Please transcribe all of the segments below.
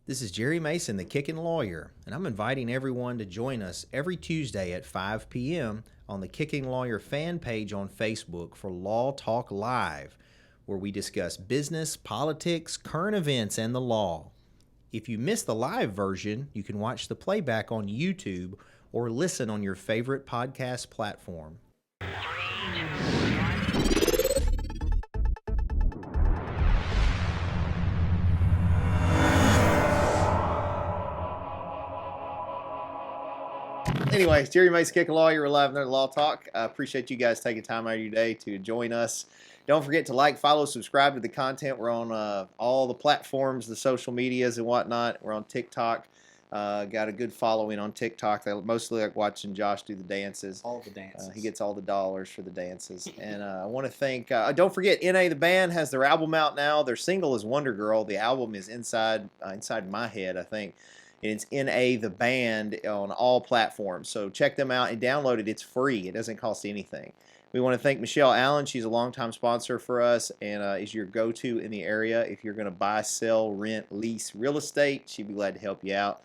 This is Jerry Mason, the Kickin Lawyer, and I'm inviting everyone to join us every Tuesday at 5 p.m. on the Kicking Lawyer fan page on Facebook for Law Talk Live, where we discuss business, politics, current events, and the law. If you miss the live version, you can watch the playback on YouTube or listen on your favorite podcast platform. Anyways, Jerry Mason, Kickin Lawyer, we're live another Law Talk. I appreciate you guys taking time out of your day to join us. Don't forget to like, follow, subscribe to the content. We're on all the platforms, the social medias and whatnot. We're on TikTok. Got a good following on TikTok. They mostly like watching Josh do the dances. All the dances. He gets all the dollars for the dances. And I want to thank, don't forget, NA the band has their album out now. Their single is Wonder Girl. The album is Inside My Head, I think. And it's NA the band on all platforms. So check them out and download it. It's free. It doesn't cost anything. We want to thank Michelle Allen. She's a longtime sponsor for us and is your go-to in the area. If you're going to buy, sell, rent, lease real estate, she'd be glad to help you out.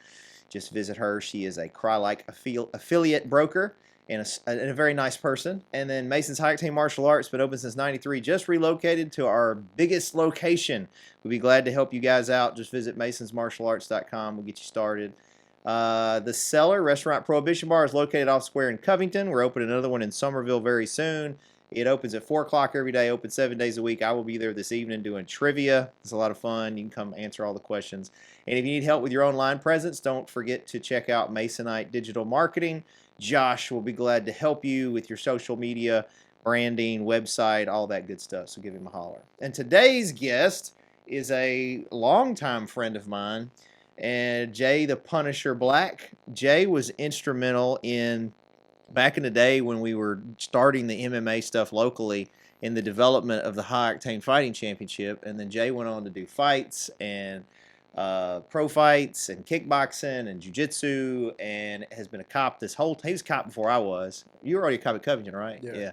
Just visit her. She is a Cry-like affiliate broker and a very nice person. And then Mason's High Octane Martial Arts, been open since '93, just relocated to our biggest location. We'd be glad to help you guys out. Just visit masonsmartialarts.com. We'll get you started. The Cellar Restaurant Prohibition Bar is located off Square in Covington. We're opening another one in Somerville very soon. It opens at 4 o'clock every day, open 7 days a week. I will be there this evening doing trivia. It's a lot of fun. You can come answer all the questions. And if you need help with your online presence, don't forget to check out Masonite Digital Marketing. Josh will be glad to help you with your social media, branding, website, all that good stuff. So give him a holler. And today's guest is a longtime friend of mine, and Jay the Punisher Black. Jay was instrumental in, back in the day when we were starting the MMA stuff locally, in the development of the High Octane Fighting Championship. And then Jay went on to do fights and pro fights and kickboxing and jiu-jitsu, and has been a cop this whole time. He was a cop before I was. You were already a cop at Covington, right? Yeah.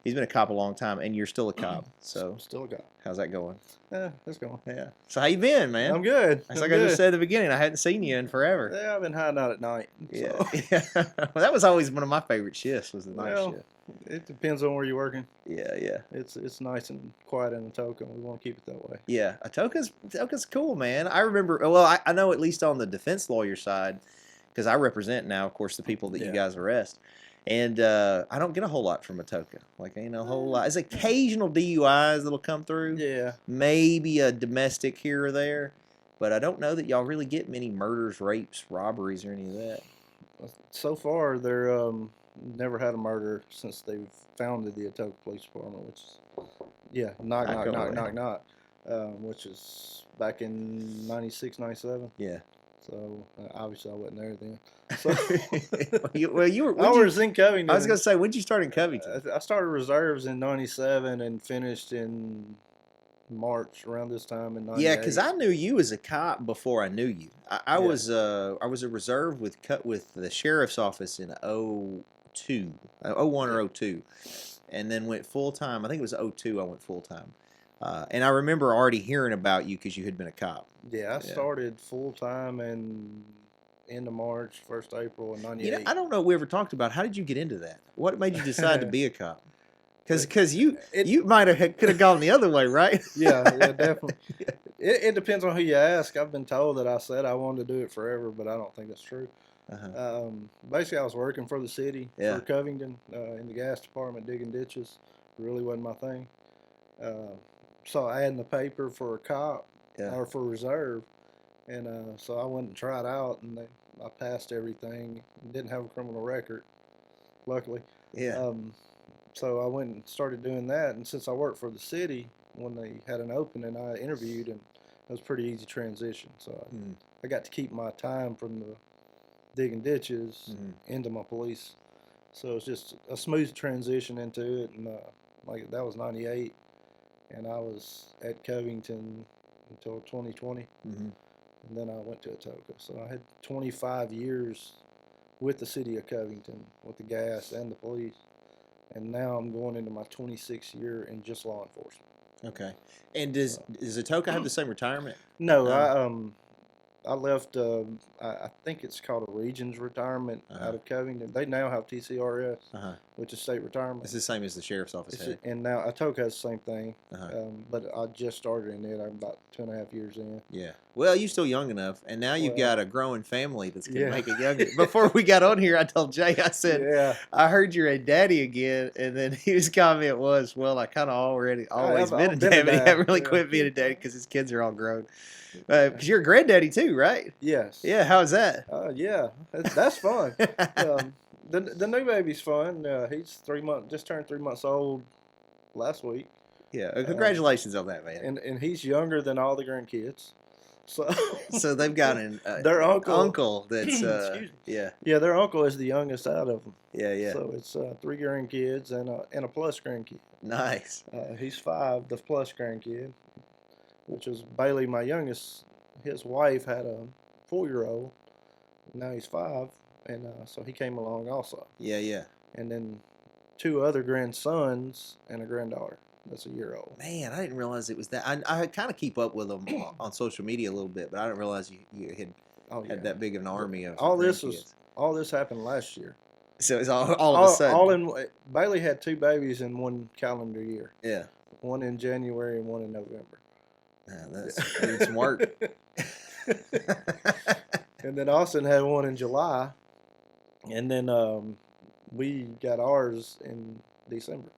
He's been a cop a long time, and you're still a cop. So Still a cop. how's that going? Yeah, it's going. Yeah. So how you been, man? I'm good. It's like I just said at the beginning, I hadn't seen you in forever. Yeah, I've been hiding out at night. Yeah. So. Yeah. Well, that was always one of my favorite shifts, was the night shift. It depends on where you're working. Yeah. It's nice and quiet in Atoka, and we want to keep it that way. Yeah. Atoka's cool, man. I remember, well, I know at least on the defense lawyer side, because I represent now, of course, the people that you guys arrest. And I don't get a whole lot from Atoka. Like, ain't a whole lot. There's occasional DUIs that'll come through. Yeah. Maybe a domestic here or there. But I don't know that y'all really get many murders, rapes, robberies, or any of that. So far, they're never had a murder since they've founded the Atoka Police Department, which is, knock, which is back in 96, 97. Yeah. So obviously I wasn't there then. So you were. I was in Covington. I was gonna say, when did you start in Covington? I started reserves in '97 and finished in March around this time in '98. Yeah, because I knew you as a cop before I knew you. I was a reserve with the sheriff's office in 02, 01 or 02, and then went full time. I think it was 02. I went full time. And I remember already hearing about you because you had been a cop. Yeah, I started full time in end of March, 1st April in '98. You know, I don't know if we ever talked about, how did you get into that? What made you decide to be a cop? Because you might have could have gone the other way, right? Yeah, definitely. It depends on who you ask. I've been told that I said I wanted to do it forever, but I don't think that's true. Basically, I was working for the city for Covington in the gas department, digging ditches. Really wasn't my thing. So I had in the paper for a cop or for reserve, and so I went and tried out, and I passed everything. Didn't have a criminal record, luckily. Yeah. So I went and started doing that, and since I worked for the city, when they had an opening, I interviewed, and it was a pretty easy transition. So I got to keep my time from the digging ditches into my police. So it's just a smooth transition into it, and like that was '98. And I was at Covington until 2020, and then I went to Atoka. So I had 25 years with the city of Covington, with the gas and the police, and now I'm going into my 26th year in just law enforcement. Okay. And does Atoka have the same retirement? No, I left. I think it's called a Regions retirement out of Covington. They now have TCRS, which is state retirement. It's the same as the sheriff's office had. And now Atoka has the same thing. Uh-huh. But I just started in it. I'm about 2.5 years in. Yeah. Well, you're still young enough, and now you've got a growing family that's going to make it younger. Before we got on here, I told Jay, I said, I heard you're a daddy again, and then his comment was, well, I kind of always been a daddy. He haven't really quit being a daddy because his kids are all grown. Because you're a granddaddy too, right? Yes. Yeah. How's that? Yeah, that's fun. The new baby's fun. He's 3 months, just turned 3 months old last week. Yeah. Congratulations on that, man. And he's younger than all the grandkids. So they've got their uncle that's yeah, their uncle is the youngest out of them. Yeah. So it's 3 grandkids and a plus grandkid. Nice. He's 5, the plus grandkid, which is Bailey, my youngest. His wife had a 4-year-old. Now he's 5, and so he came along also. Yeah. And then 2 other grandsons and a granddaughter that's a year old. Man, I didn't realize it was that. I kind of keep up with them on social media a little bit, but I didn't realize you had that big of an army of all this happened last year. So it's all of a sudden. Bailey had 2 babies in 1 calendar year. Yeah. One in January and one in November. That's doing some work. And then Austin had one in July, and then we got ours in December.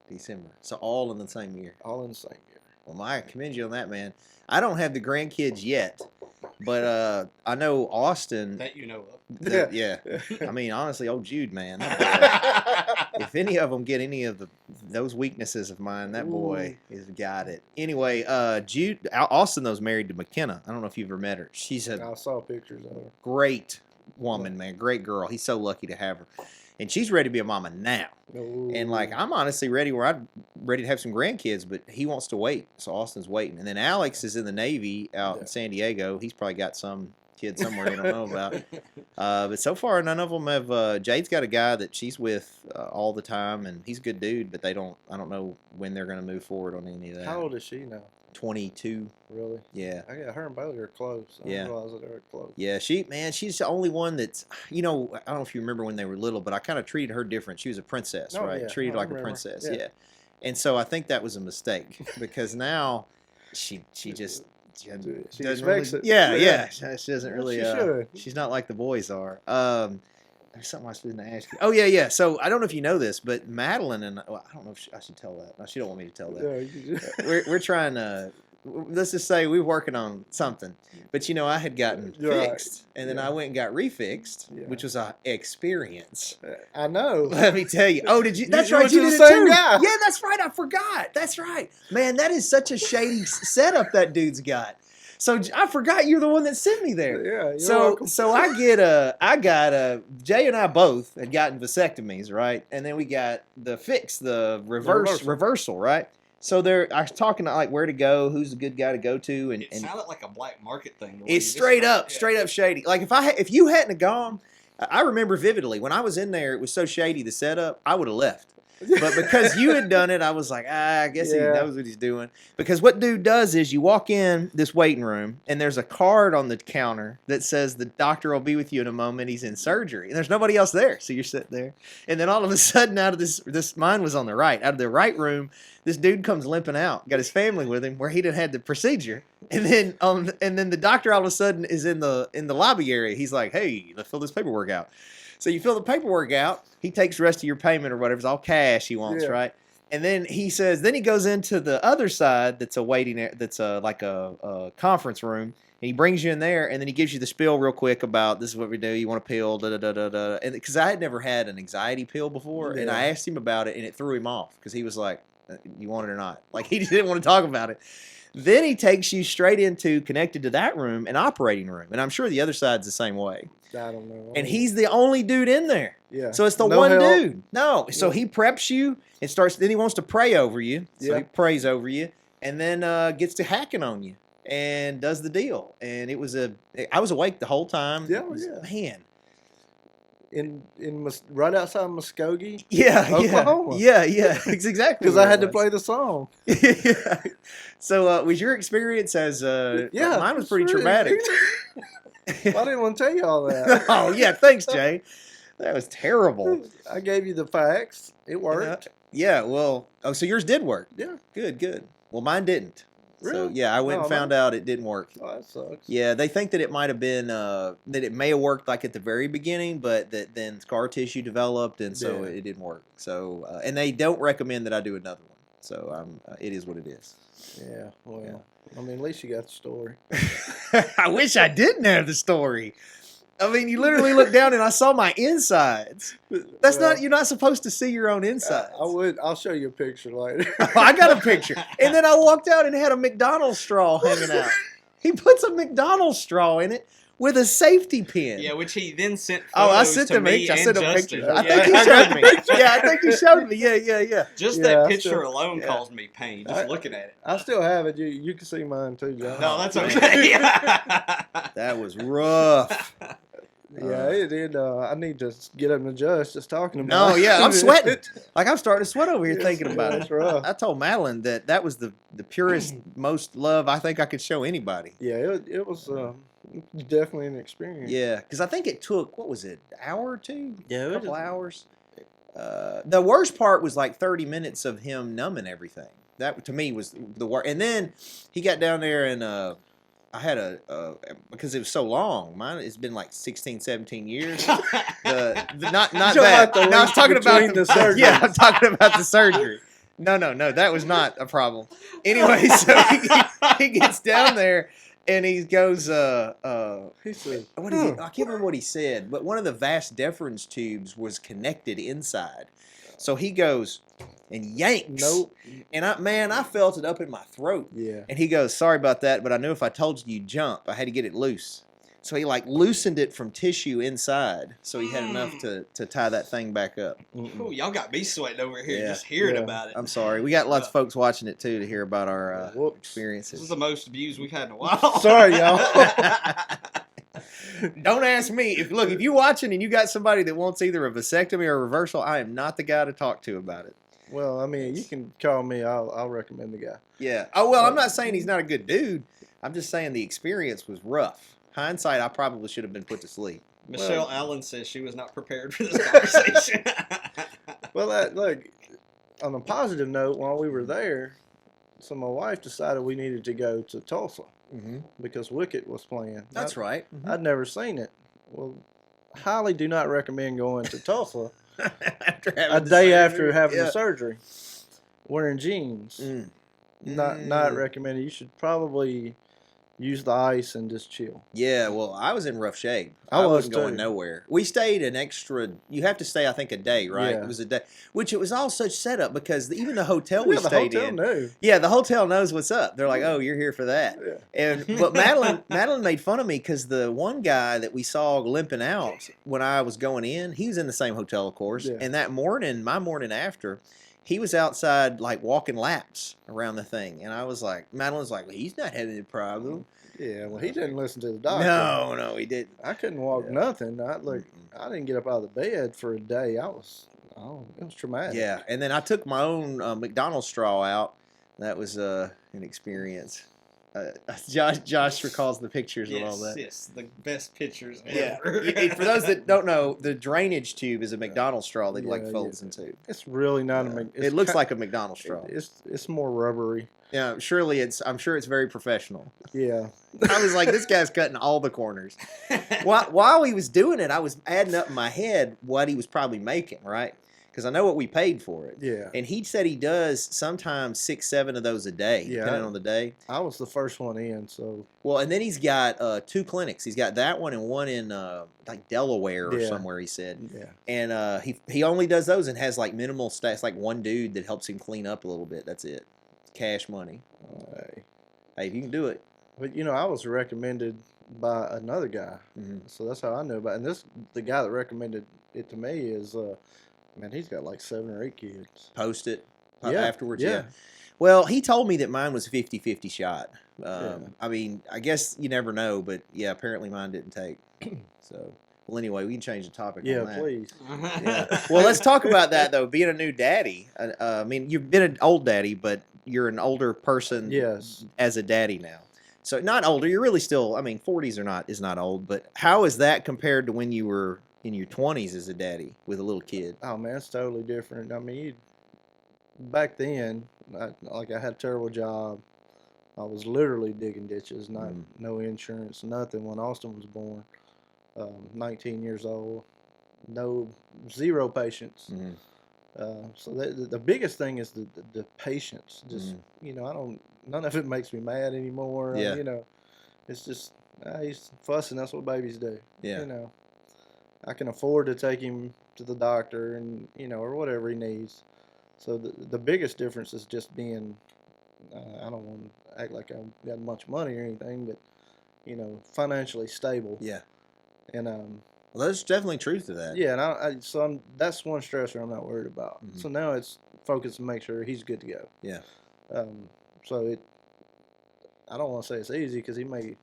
So all in the same year. All in the same year. Well, I commend you on that, man. I don't have the grandkids yet, but I know Austin. That you know of. Yeah. I mean, honestly, old Jude, man. If any of them get any of those weaknesses of mine, that boy has got it. Anyway, Austin, though, is married to McKenna. I don't know if you've ever met her. She's I saw pictures of her. Great woman, man. Great girl. He's so lucky to have her. And she's ready to be a mama now. Ooh. And, like, I'm honestly ready I'm ready to have some grandkids, but he wants to wait. So Austin's waiting. And then Alex is in the Navy out in San Diego. He's probably got some kid somewhere he don't know about. But so far, none of them have. Jade's got a guy that she's with all the time, and he's a good dude, but I don't know when they're going to move forward on any of that. How old is she now? 22. Really? Yeah. Her and Bailey are close. I didn't realize that they were close. Yeah, she's the only one that's, I don't know if you remember when they were little, but I kind of treated her different. She was a princess, right? Yeah. Treated like a princess, yeah. And so I think that was a mistake because now she just She doesn't expects really, it. Yeah. She doesn't really. She should. She's not like the boys are. There's something I was supposed to ask you. Oh yeah. So I don't know if you know this, but Madeline and I don't know if I should tell that. No, she don't want me to tell that. Yeah, we're trying to. Let's just say we're working on something, but I had gotten fixed, and then I went and got refixed, which was an experience. I know. Let me tell you. Oh, did you? That's right. You did the it same too. guy. Yeah, that's right. I forgot. That's right. Man, that is such a shady setup that dude's got. So I forgot you're the one that sent me there. Yeah. You're so welcome. I got Jay and I both had gotten vasectomies, right? And then we got the fix, the reversal, right? So I was talking to where to go, who's a good guy to go to, and it sounded like a black market thing. It's straight up shady. Like if you hadn't have gone, I remember vividly when I was in there, it was so shady the setup, I would have left. But because you had done it, I was like, I guess he knows what he's doing. Because what dude does is you walk in this waiting room, and there's a card on the counter that says the doctor will be with you in a moment. He's in surgery. And there's nobody else there. So you're sitting there. And then all of a sudden, out of this mine was on the right. Out of the right room, this dude comes limping out. Got his family with him where he didn't had the procedure. And then the doctor all of a sudden is in the lobby area. He's like, hey, let's fill this paperwork out. So you fill the paperwork out. He takes the rest of your payment or whatever. It's all cash he wants, right? And then he goes into the other side that's a waiting, that's like a conference room. And he brings you in there, and then he gives you the spiel real quick about this is what we do. You want a pill, da-da-da-da-da. And because I had never had an anxiety pill before, and I asked him about it, and it threw him off because he was like, you want it or not? Like, he just didn't want to talk about it. Then he takes you straight into, connected to that room, an operating room. And I'm sure the other side's the same way. I don't know. And he's the only dude in there. Yeah. So it's the one dude. No. So he preps you and then he wants to pray over you. So he prays over you and then gets to hacking on you and does the deal. And I was awake the whole time. Man. Right outside Muskogee, Oklahoma. Yeah. It's exactly because I had to play the song. So was your experience as mine was pretty traumatic. Well, I didn't want to tell you all that. Oh yeah, thanks, Jay. That was terrible. I gave you the facts. It worked. Yeah, well, oh, so yours did work. Yeah. Good. Well, mine didn't. So Really? yeah, I went and found out it didn't work. Oh, that sucks. Yeah, they think that it might have been that it may have worked like at the very beginning, but that then scar tissue developed, and so Yeah. it didn't work. So and they don't recommend that I do another one. So it is what it is. Yeah. Well, I mean, at least you got the story. I wish I didn't have the story. I mean, you literally looked down and I saw my insides. That's Well, not, you're not supposed to see your own insides. I would. I'll show you a picture later. I got a picture. And then I walked out and had a McDonald's straw hanging out. He puts a McDonald's straw in it with a safety pin. Yeah, which he then sent. I photos sent to them me each. I and sent them Justin. pictures. I Yeah. think he showed me. Yeah, I think he showed me. Yeah. Just Yeah, that I picture still- alone yeah. caused me pain. Just looking at it. I still have it. You can see mine too, John. No, that's man. okay. That was rough. Yeah, it did. I need to get up and adjust just talking about No, it. yeah, I'm sweating. Like, I'm starting to sweat over here Yes, thinking about that's it. rough. I told Madeline that was the purest, most love I think I could show anybody. Yeah, it was definitely an experience. Yeah, because I think it took, what was it, an hour or two? Yeah, A couple hours. The worst part was like 30 minutes of him numbing everything. That, to me, was the worst. And then he got down there and I had because it was so long. Mine has been like 16, 17 years. Not talking that. about the No, I was length talking about between the surgeries. Yeah, I'm talking about the surgery. No, that was not a problem. Anyway, so he gets down there and he goes, He said, what did I can't remember what he said, but one of the vas deferens tubes was connected inside. So he goes and yanks. "Nope." And I felt it up in my throat. Yeah. And he goes, "Sorry about that, but I knew if I told you you'd jump, I had to get it loose." So he like loosened it from tissue inside, so he had enough to tie that thing back up. Ooh, y'all got me sweating over here Yeah. just hearing Yeah. about it. I'm sorry. We got lots of folks watching it too to hear about our Whoops. This experiences. is the most views we've had in a while. Sorry, y'all. Don't ask me. If you're watching and you got somebody that wants either a vasectomy or a reversal, I am not the guy to talk to about it. Well, I mean, you can call me. I'll recommend the guy. Yeah. Oh, well, I'm not saying he's not a good dude. I'm just saying the experience was rough. Hindsight, I probably should have been put to sleep. Michelle Allen says she was not prepared for this conversation. Well, look, on a positive note, while we were there, so my wife decided we needed to go to Tulsa Mm-hmm. because Wicked was playing. That's right. I'd never seen it. Well, highly do not recommend going to Tulsa After having a the day surgery. after having Yeah. the surgery, wearing jeans. Mm. Not recommended. You should probably use the ice and just chill. Yeah, well, I was in rough shape. I was wasn't going too. nowhere. We stayed an extra. You have to stay, I think, a day, right? Yeah. It was a day, which it was all such setup because even the hotel we Yeah, the stayed hotel in. knew. Yeah, the hotel knows what's up. They're like, "Oh, you're here for that." Yeah. But Madeline made fun of me because the one guy that we saw limping out when I was going in, he was in the same hotel, of course. Yeah. And that morning, my morning after, he was outside like walking laps around the thing, and I was like, Madeline's like, well, "He's not having a problem." Yeah, well, he didn't listen to the doctor. No, he didn't. I couldn't walk Yeah. nothing. I didn't get up out of the bed for a day. It was traumatic. Yeah, and then I took my own McDonald's straw out. That was an experience. Josh recalls the pictures and all that. Yes, the best pictures Yeah. ever. For those that don't know, the drainage tube is a McDonald's straw that like Yeah, folds into. It's really not a. It looks like a McDonald's straw. It's more rubbery. Yeah, I'm sure it's very professional. Yeah. I was like, this guy's cutting all the corners. While he was doing it, I was adding up in my head what he was probably making, right? Because I know what we paid for it. Yeah. And he said he does sometimes 6, 7 of those a day, Yeah. depending on the day. I was the first one in, so Well, and then he's got 2 clinics. He's got that one and one in like Delaware or Yeah. somewhere, he said. yeah. And he only does those and has like minimal stats, like one dude that helps him clean up a little bit. That's it. Cash money. Hey, if you can do it. But I was recommended by another guy, so that's how I know about it. And the guy that recommended it to me is man, he's got like 7 or 8 kids. Post it Yeah, afterwards. yeah. Well, he told me that mine was 50-50 shot. Yeah. I mean, I guess you never know, but yeah, apparently mine didn't take. So, well, anyway, we can change the topic. Yeah, on that. please. Yeah. Well, let's talk about that though. Being a new daddy. I mean, you've been an old daddy, but you're an older person. Yes. As a daddy now. So not older. You're really still. I mean, 40s is not old. But how is that compared to when you were in your 20s as a daddy with a little kid? Oh man, it's totally different. I mean, back then, I had a terrible job. I was literally digging ditches, not no insurance, nothing. When Austin was born, 19 years old, zero patience. So the biggest thing is the patience. Just I don't. None of it makes me mad anymore. Yeah. It's just he's fussing. That's what babies do. Yeah. I can afford to take him to the doctor and or whatever he needs. So the biggest difference is just being. I don't want to act like I've got much money or anything, but financially stable. Yeah. And well, there's definitely truth to that. yeah, and that's one stressor I'm not worried about. So now it's focus to make sure he's good to go. Yeah. So I don't want to say it's easy because he may,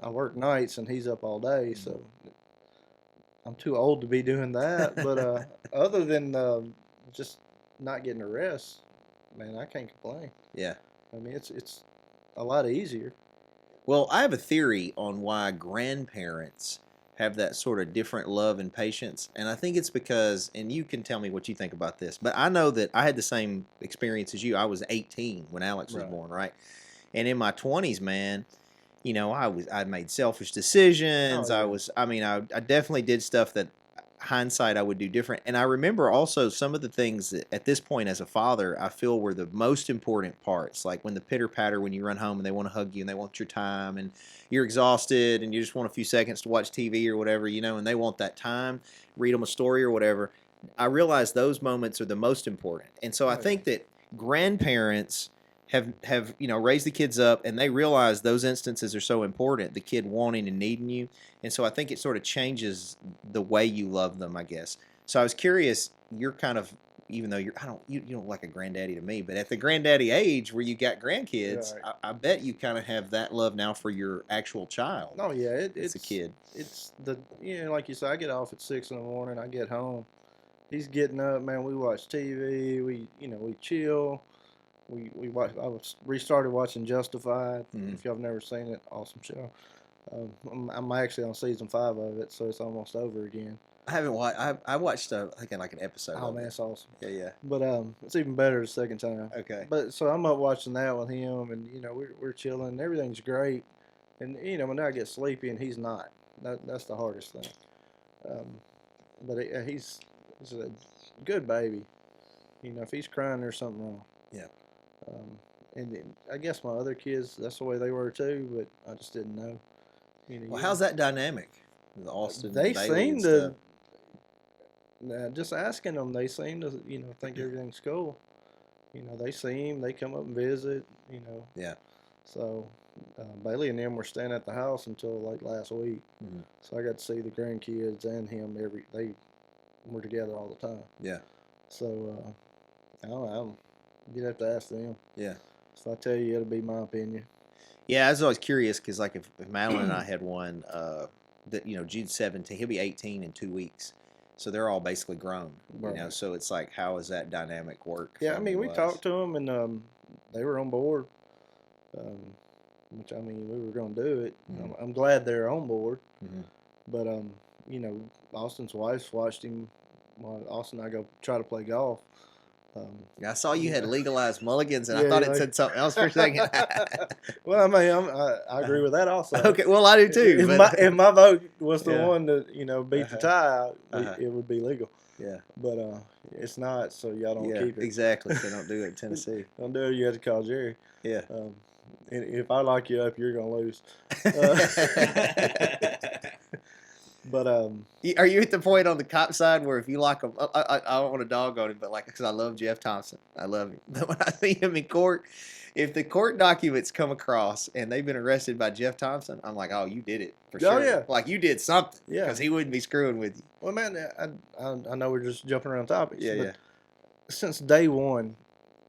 I work nights and he's up all day, so I'm too old to be doing that. But other than just not getting a rest, man, I can't complain. Yeah. I mean, it's a lot easier. Well, I have a theory on why grandparents have that sort of different love and patience, and I think it's because, and you can tell me what you think about this, but I know that I had the same experience as you. I was 18 when Alex was born, right? And in my 20s, man, I made selfish decisions. Oh, yeah. I definitely did stuff that hindsight I would do different. And I remember also some of the things that at this point as a father I feel were the most important parts, like when the pitter patter when you run home and they want to hug you and they want your time and you're exhausted and you just want a few seconds to watch TV or whatever, and they want that time, read them a story or whatever. I realize those moments are the most important. And so I think that grandparents have raised the kids up and they realize those instances are so important, the kid wanting and needing you. And so I think it sort of changes the way you love them, I guess. So I was curious, you're kind of, even though you don't look like a granddaddy to me, but at the granddaddy age where you got grandkids, Right. I bet you kind of have that love now for your actual child. Oh yeah, it's a kid. It's like you said, I get off at 6 in the morning. I get home, he's getting up, man. We watch TV. We chill. We watch. Restarted watching Justified. If y'all have never seen it, awesome show. I'm actually on season 5 of it, so it's almost over again. I haven't watched. I watched I think like an episode. Oh man, it's awesome. Yeah. But it's even better the second time. Okay. But so I'm up watching that with him, and we're chilling. Everything's great, and when I get sleepy and he's not, that's the hardest thing. But he's a good baby. If he's crying, there's something wrong. Yeah. And then, I guess my other kids, that's the way they were too, but I just didn't know. Well, how's that dynamic with Austin? They Bailey seem and to, stuff? just asking them, they seem to, think everything's cool. They come up and visit, Yeah. So Bailey and them were staying at the house until like last week. So I got to see the grandkids and him they were together all the time. Yeah. So I don't know. You'd have to ask them. Yeah. So I tell you, it'll be my opinion. Yeah, I was always curious because, like, if Madeline and I had one, that Jude's 17, he'll be 18 in 2 weeks, so they're all basically grown. Right. So it's like, how does that dynamic work? Yeah, I mean, we talked to them and they were on board. Which we were going to do it. I'm glad they're on board. But Austin's wife's watched him. While Austin and I go try to play golf. I saw you had legalized mulligans, and I thought it said something else for a second. Well, I agree with that also. Okay, well, I do too. If my vote was the one that beat the tie, it would be legal. Yeah, but it's not, so y'all don't keep it. Exactly. So don't do it in Tennessee. Don't do it. You have to call Jerry. Yeah. And if I lock you up, you're gonna lose. But are you at the point on the cop side where if you lock him, I don't want a dog on him, but because I love Jeff Thompson, I love him. But when I see him in court, if the court documents come across and they've been arrested by Jeff Thompson, I'm like, oh, you did it for sure. Oh yeah, like you did something. Yeah, because he wouldn't be screwing with you. Well, man, I know we're just jumping around topics. Yeah, but since day one,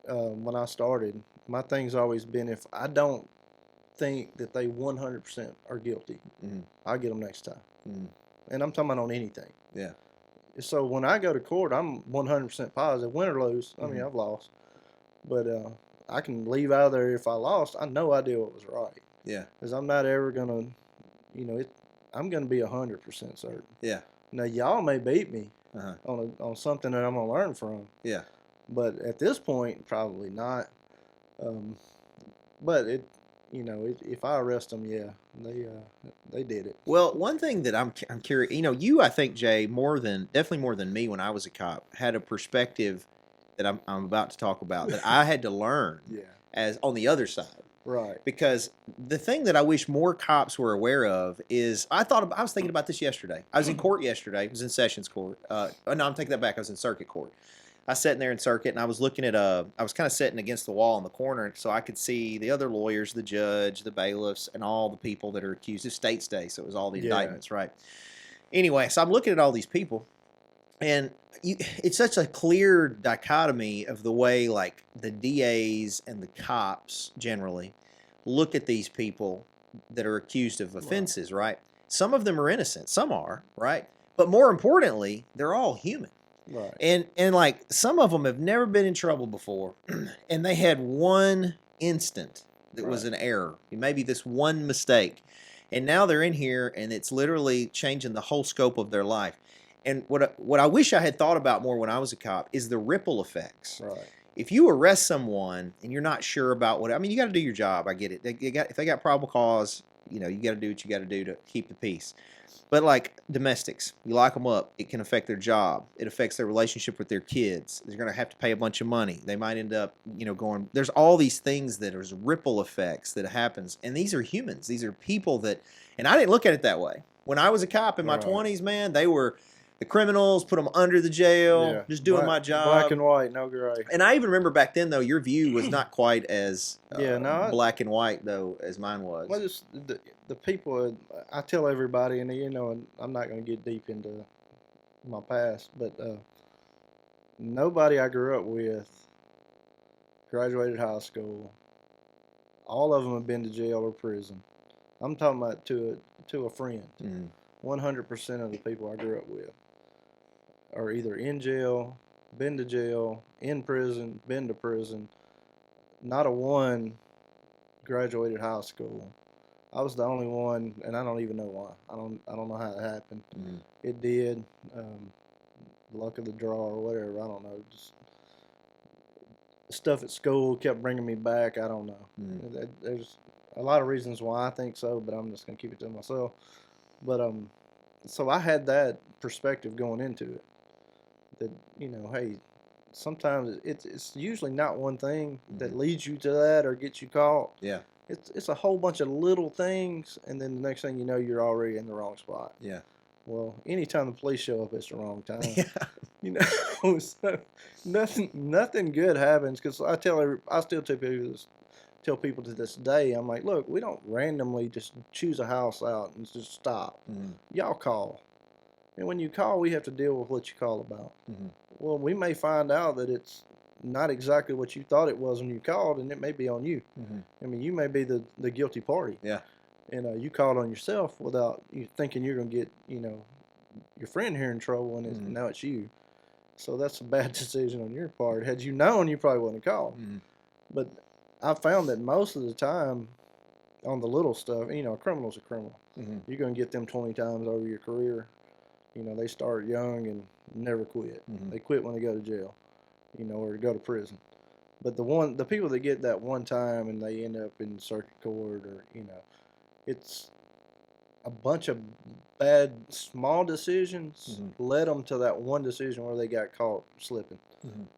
when I started, my thing's always been if I don't think that they 100% are guilty, I'll get them next time. And I'm talking about on anything. Yeah. So when I go to court, I'm 100% positive, win or lose. I mean, I've lost, but I can leave out of there if I lost. I know I did what was right. Yeah. Because I'm not ever gonna, I'm gonna be 100% certain. Yeah. Now y'all may beat me Uh-huh. on something that I'm gonna learn from. Yeah. But at this point, probably not. But if I arrest them, yeah, they did it. Well, one thing that I'm curious, you, I think, Jay, definitely more than me when I was a cop, had a perspective that I'm about to talk about that I had to learn Yeah. as on the other side. Right. Because the thing that I wish more cops were aware of is I was thinking about this yesterday. I was in court yesterday. I was in Sessions Court. No, I'm taking that back. I was in Circuit Court. I was sitting there in Circuit, and I was looking at I was kind of sitting against the wall in the corner, so I could see the other lawyers, the judge, the bailiffs, and all the people that are accused. It's State's Day, so it was all the indictments, right? Anyway, so I'm looking at all these people, and it's such a clear dichotomy of the way, like, the DAs and the cops generally look at these people that are accused of offenses, right? Some of them are innocent. Some are, right? But more importantly, they're all human. Right. And like some of them have never been in trouble before, and they had one instant that was an error, maybe this one mistake, and now they're in here, and it's literally changing the whole scope of their life. And what I wish I had thought about more when I was a cop is the ripple effects. Right. If you arrest someone and you're not sure about you got to do your job. I get it. If they got probable cause, you got to do what you got to do to keep the peace. But like domestics, you lock them up, it can affect their job. It affects their relationship with their kids. They're going to have to pay a bunch of money. They might end up, going. There's all these things that are ripple effects that happens. And these are humans. These are people that, and I didn't look at it that way. When I was a cop in my 20s, man, they were the criminals, put them under the jail, just doing my job. Black and white, no gray. And I even remember back then, though, your view was not quite as black and white, though, as mine was. Well, just the people, I tell everybody, and I'm not going to get deep into my past, but nobody I grew up with graduated high school. All of them have been to jail or prison. I'm talking about to a friend. 100% of the people I grew up with are either in jail, been to jail, in prison, been to prison. Not a one graduated high school. I was the only one, and I don't even know why. I don't know how it happened. It did. Luck of the draw or whatever. I don't know. Just stuff at school kept bringing me back. I don't know. There's a lot of reasons why I think so, but I'm just gonna keep it to myself. But so I had that perspective going into it. That hey, sometimes it's usually not one thing that leads you to that or gets you caught. Yeah. It's a whole bunch of little things, and then the next thing you know, you're already in the wrong spot. Yeah. Well, anytime the police show up, it's the wrong time. Yeah. So nothing good happens. Because I still tell people to this day, I'm like, look, we don't randomly just choose a house out and just stop. Y'all call. And when you call, we have to deal with what you call about. Well, we may find out that it's not exactly what you thought it was when you called, and it may be on you. I mean, you may be the guilty party. Yeah. And you called on yourself without you thinking you're going to get, your friend here in trouble, and now it's you. So that's a bad decision on your part. Had you known, you probably wouldn't have called. But I found that most of the time on the little stuff, a criminal's a criminal. You're going to get them 20 times over your career. They start young and never quit. They quit when they go to jail, or go to prison. But the people that get that one time and they end up in circuit court or, it's a bunch of bad small decisions led them to that one decision where they got caught slipping.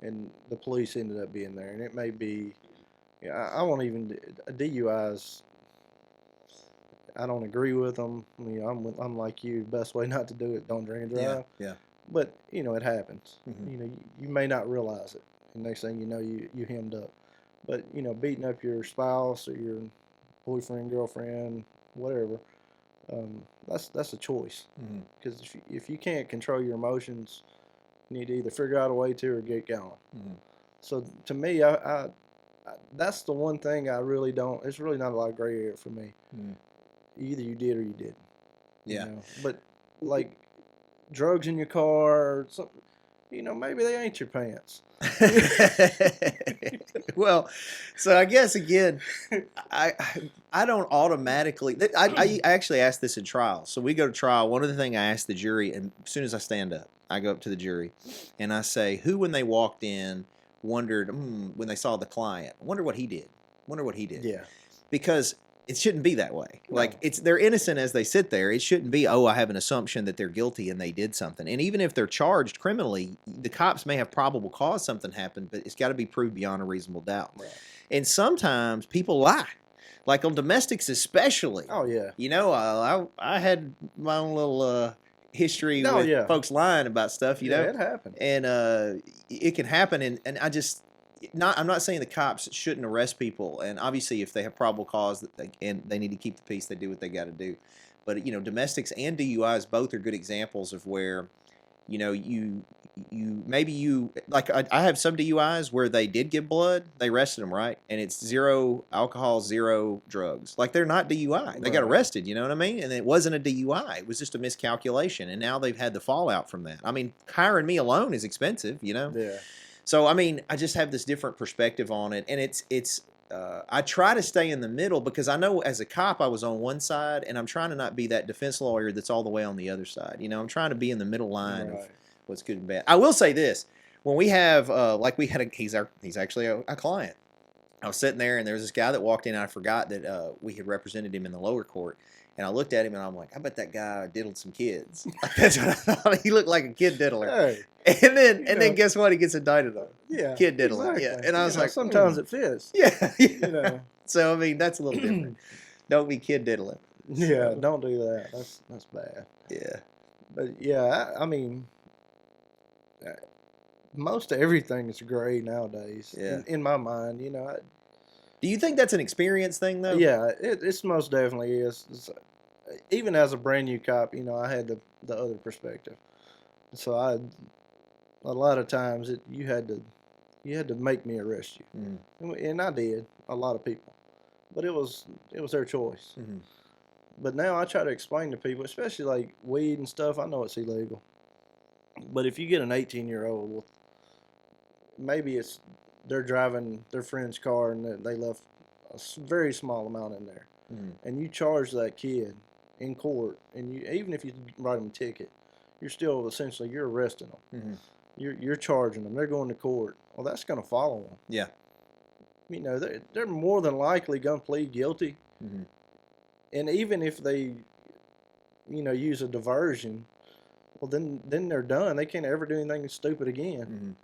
And the police ended up being there. And it may be, I won't even, DUIs, I don't agree with them. I'm like you. Best way not to do it, don't drink and drive. Yeah. But it happens. You may not realize it. And next thing you know, you hemmed up. But beating up your spouse or your boyfriend, girlfriend, whatever, that's a choice. Because if you can't control your emotions, you need to either figure out a way to or get going. So to me, I that's the one thing I really don't. It's really not a lot of gray area for me. Either you did or you didn't. Yeah. But like drugs in your car, or something, maybe they ain't your pants. Well, so I guess again, I don't automatically. I actually asked this in trial. So we go to trial. One of the things I ask the jury, and as soon as I stand up, I go up to the jury, and I say, who when they walked in wondered when they saw the client, wonder what he did. Wonder what he did. Yeah. Because it shouldn't be that way. No. Like they're innocent as they sit there. It shouldn't be, oh, I have an assumption that they're guilty and they did something. And even if they're charged criminally, the cops may have probable cause something happened, but it's got to be proved beyond a reasonable doubt. Right. And sometimes people lie, like on domestics especially. Oh yeah. I had my own little history Oh, with yeah. folks lying about stuff. You know, it happened. and it can happen. And I just. I'm not saying the cops shouldn't arrest people, and obviously if they have probable cause and they need to keep the peace, they do what they got to do. But domestics and DUIs both are good examples of where, you like I have some DUIs where they did give blood, they arrested them, right, and it's 0 alcohol, 0 drugs, like they're not DUI, they got arrested, you know what I mean, and it wasn't a DUI, it was just a miscalculation, and now they've had the fallout from that. I mean, hiring me alone is expensive, Yeah. So, I mean, I just have this different perspective on it, and I try to stay in the middle because I know as a cop I was on one side, and I'm trying to not be that defense lawyer that's all the way on the other side. I'm trying to be in the middle line of what's good and bad. I will say this: when we have, like we had he's actually a client. I was sitting there, and there was this guy that walked in, and I forgot that we had represented him in the lower court. And I looked at him, and I'm like, I bet that guy diddled some kids. That's what I thought. He looked like a kid diddler. Hey, and then guess what? He gets indicted on. yeah. Kid diddling. Exactly. Yeah. And I was like, sometimes it fits. Yeah. So I mean, that's a little different. Don't be kid diddling. Yeah, don't do that. That's bad. Yeah. But yeah, I mean, most of everything is gray nowadays. Yeah. In my mind, Do you think that's an experience thing though? Yeah, it's most definitely is. Even as a brand new cop, I had the other perspective. So a lot of times you had to make me arrest you, and I did. A lot of people, but it was their choice. Mm-hmm. But now I try to explain to people, especially like weed and stuff. I know it's illegal, but if you get an 18-year-old, well, maybe they're driving their friend's car and they left a very small amount in there, and you charge that kid in court, and even if you write them a ticket, you're still essentially you're arresting them. You're charging them. They're going to court. Well, that's going to follow them. Yeah. They're more than likely going to plead guilty, and even if they, use a diversion, well then they're done. They can't ever do anything stupid again.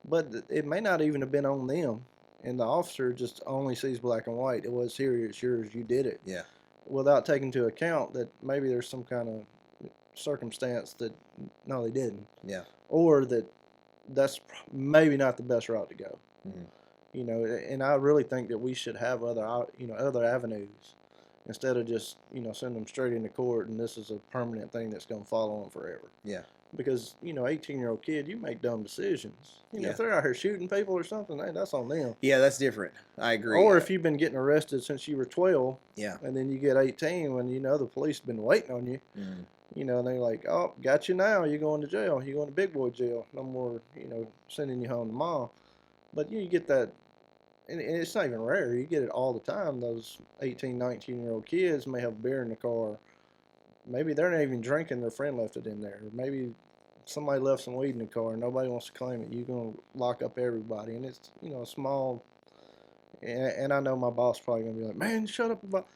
But it may not even have been on them, and the officer just only sees black and white. It was here, it's yours, you did it. Yeah. Without taking into account that maybe there's some kind of circumstance that no, they didn't. Yeah. Or that's maybe not the best route to go. And I really think that we should have other avenues instead of just send them straight into court and this is a permanent thing that's going to follow them forever. Yeah. Because 18-year-old kid, you make dumb decisions. Yeah. If they're out here shooting people or something, hey, that's on them. Yeah, that's different. I agree. Or if you've been getting arrested since you were 12, yeah, and then you get 18 when the police have been waiting on you. And they're like, oh, got you now. You're going to jail. You're going to big boy jail. No more, sending you home to mom. But you get that, and it's not even rare. You get it all the time. Those 18, 19-year-old kids may have beer in the car. Maybe they're not even drinking. Their friend left it in there. Or maybe somebody left some weed in the car. And nobody wants to claim it. You're going to lock up everybody. And it's, a small... And I know my boss probably gonna be like, "Man, shut up about."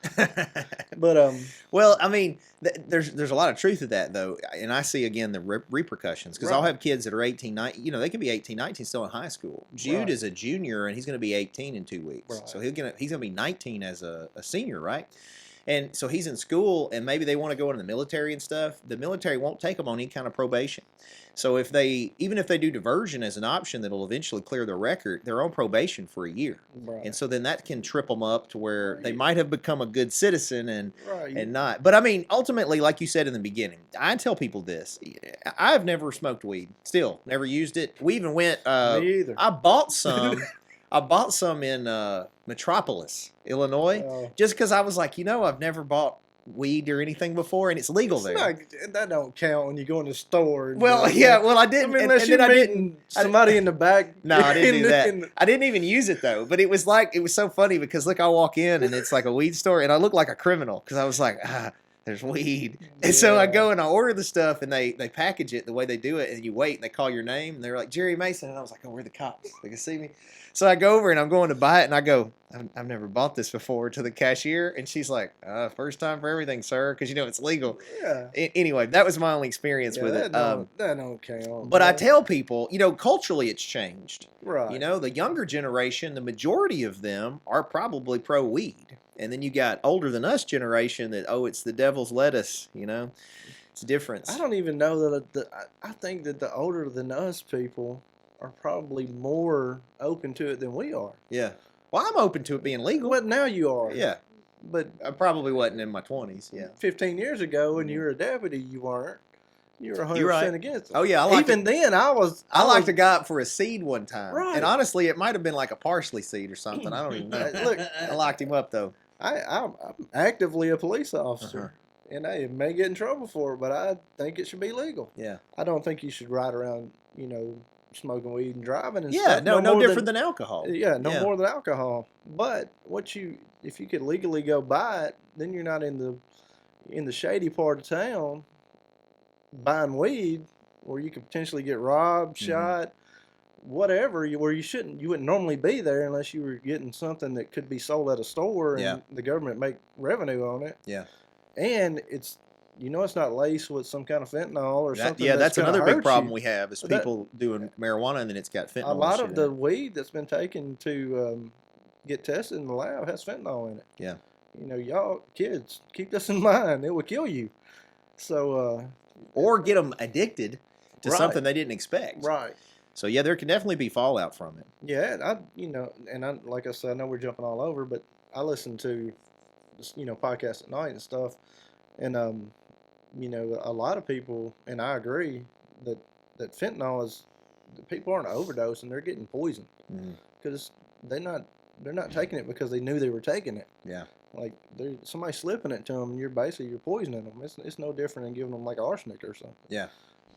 But well, I mean, there's a lot of truth to that though, and I see again the repercussions because I'll have kids that are 18, 19, they can be 18, 19 still in high school. Jude is a junior and he's going to be 18 in 2 weeks, so he's going to be 19 as a senior, right? And so he's in school, and maybe they want to go into the military and stuff. The military won't take them on any kind of probation. So even if they do diversion as an option that'll eventually clear their record, they're on probation for a year. Right. And so then that can trip them up to where they might have become a good citizen and not. But I mean, ultimately, like you said in the beginning, I tell people this. I've never smoked weed. Still, never used it. We even went. Me either. I bought some. I bought some in Metropolis, Illinois, just because I was like, I've never bought weed or anything before, and it's legal It's there. not, that don't count when you go in the store. And Well, do it. yeah, well, I I didn't. mean, unless you're meeting somebody in the back. No, I didn't do that. in the- I didn't even use it though. But it was so funny because look, I walk in and it's like a weed store, and I look like a criminal because I was like, there's weed, and so I go and I order the stuff, and they package it the way they do it, and you wait, and they call your name, and they're like Jerry Mason, and I was like, oh, we're the cops, they can see me. So I go over and I'm going to buy it, and I go, I've never bought this before, to the cashier, and she's like, first time for everything, sir, because it's legal. Yeah. Anyway, that was my only experience with it. That don't count. But I tell people, culturally it's changed. Right. The younger generation, the majority of them are probably pro weed. And then you got older than us generation that, it's the devil's lettuce, It's a difference. I don't even know that I think that the older than us people are probably more open to it than we are. Yeah. Well, I'm open to it being legal. But now you are. Yeah. But I probably wasn't in my 20s, yeah. 15 years ago when you were a deputy, you weren't. You were 100% You're right. against it. Oh, yeah. Then, I was... I locked a guy up for a seed one time. Right. And honestly, it might have been like a parsley seed or something. I don't even know. Look, I locked him up, though. I'm actively a police officer. Uh-huh. And I may get in trouble for it, but I think it should be legal. Yeah. I don't think you should ride around, smoking weed and driving and Yeah, stuff. no different than alcohol. Yeah, more than alcohol. But if you could legally go buy it, then you're not in the shady part of town buying weed where you could potentially get robbed, shot, whatever, where you wouldn't normally be there unless you were getting something that could be sold at a store and the government make revenue on it. Yeah. And it's not laced with some kind of fentanyl or something. Yeah, that's another big problem you. we have is people doing marijuana and then it's got fentanyl. A lot of the weed that's been taken to get tested in the lab has fentanyl in it. Yeah. Y'all kids, keep this in mind. It will kill you. So. Or get them addicted to Right. something they didn't expect. Right. So yeah, there can definitely be fallout from it. Yeah, like I said, I know we're jumping all over, but I listen to, podcasts at night and stuff, and a lot of people, and I agree that fentanyl is, people aren't overdosing, they're getting poisoned because they're not taking it because they knew they were taking it. Yeah. Like somebody's slipping it to them, and you're poisoning them. It's no different than giving them like arsenic or something. Yeah.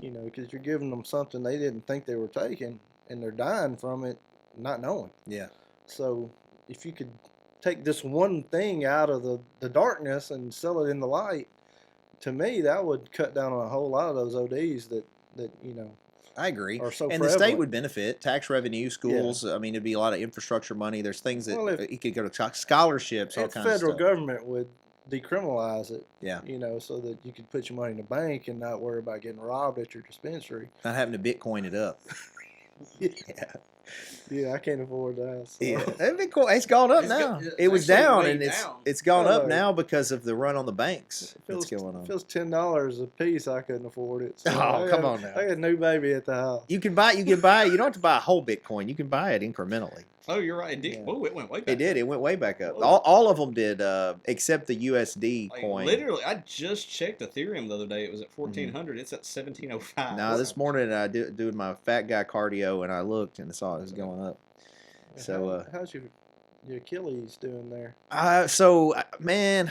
Because you're giving them something they didn't think they were taking, and they're dying from it, not knowing. Yeah. So if you could take this one thing out of the darkness and sell it in the light, to me that would cut down on a whole lot of those ODs that I agree. are so and prevalent. the state would benefit. Tax revenue, schools. Yeah. I mean, it'd be a lot of infrastructure money. There's things that you could go to scholarships, all kinds of stuff. The federal government would decriminalize it. Yeah. So that you could put your money in the bank and not worry about getting robbed at your dispensary. Not having to Bitcoin it up. Yeah. Yeah, I can't afford that. So. Yeah, it's gone up now. It was down, and it's gone up now because of the run on the banks that's going on. If it was $10 a piece, I couldn't afford it. So come on now. I got a new baby at the house. You can buy. You don't have to buy a whole Bitcoin. You can buy it incrementally. Oh, you're right. It did. Yeah. Oh, it went way back. It did. It went way back up. All of them did, except the USD coin. Literally, I just checked Ethereum the other day. It was at 1,400. It's at 1,705. No, this morning I doing my fat guy cardio, and I looked and saw it was going up. So how's your Achilles doing there? Man,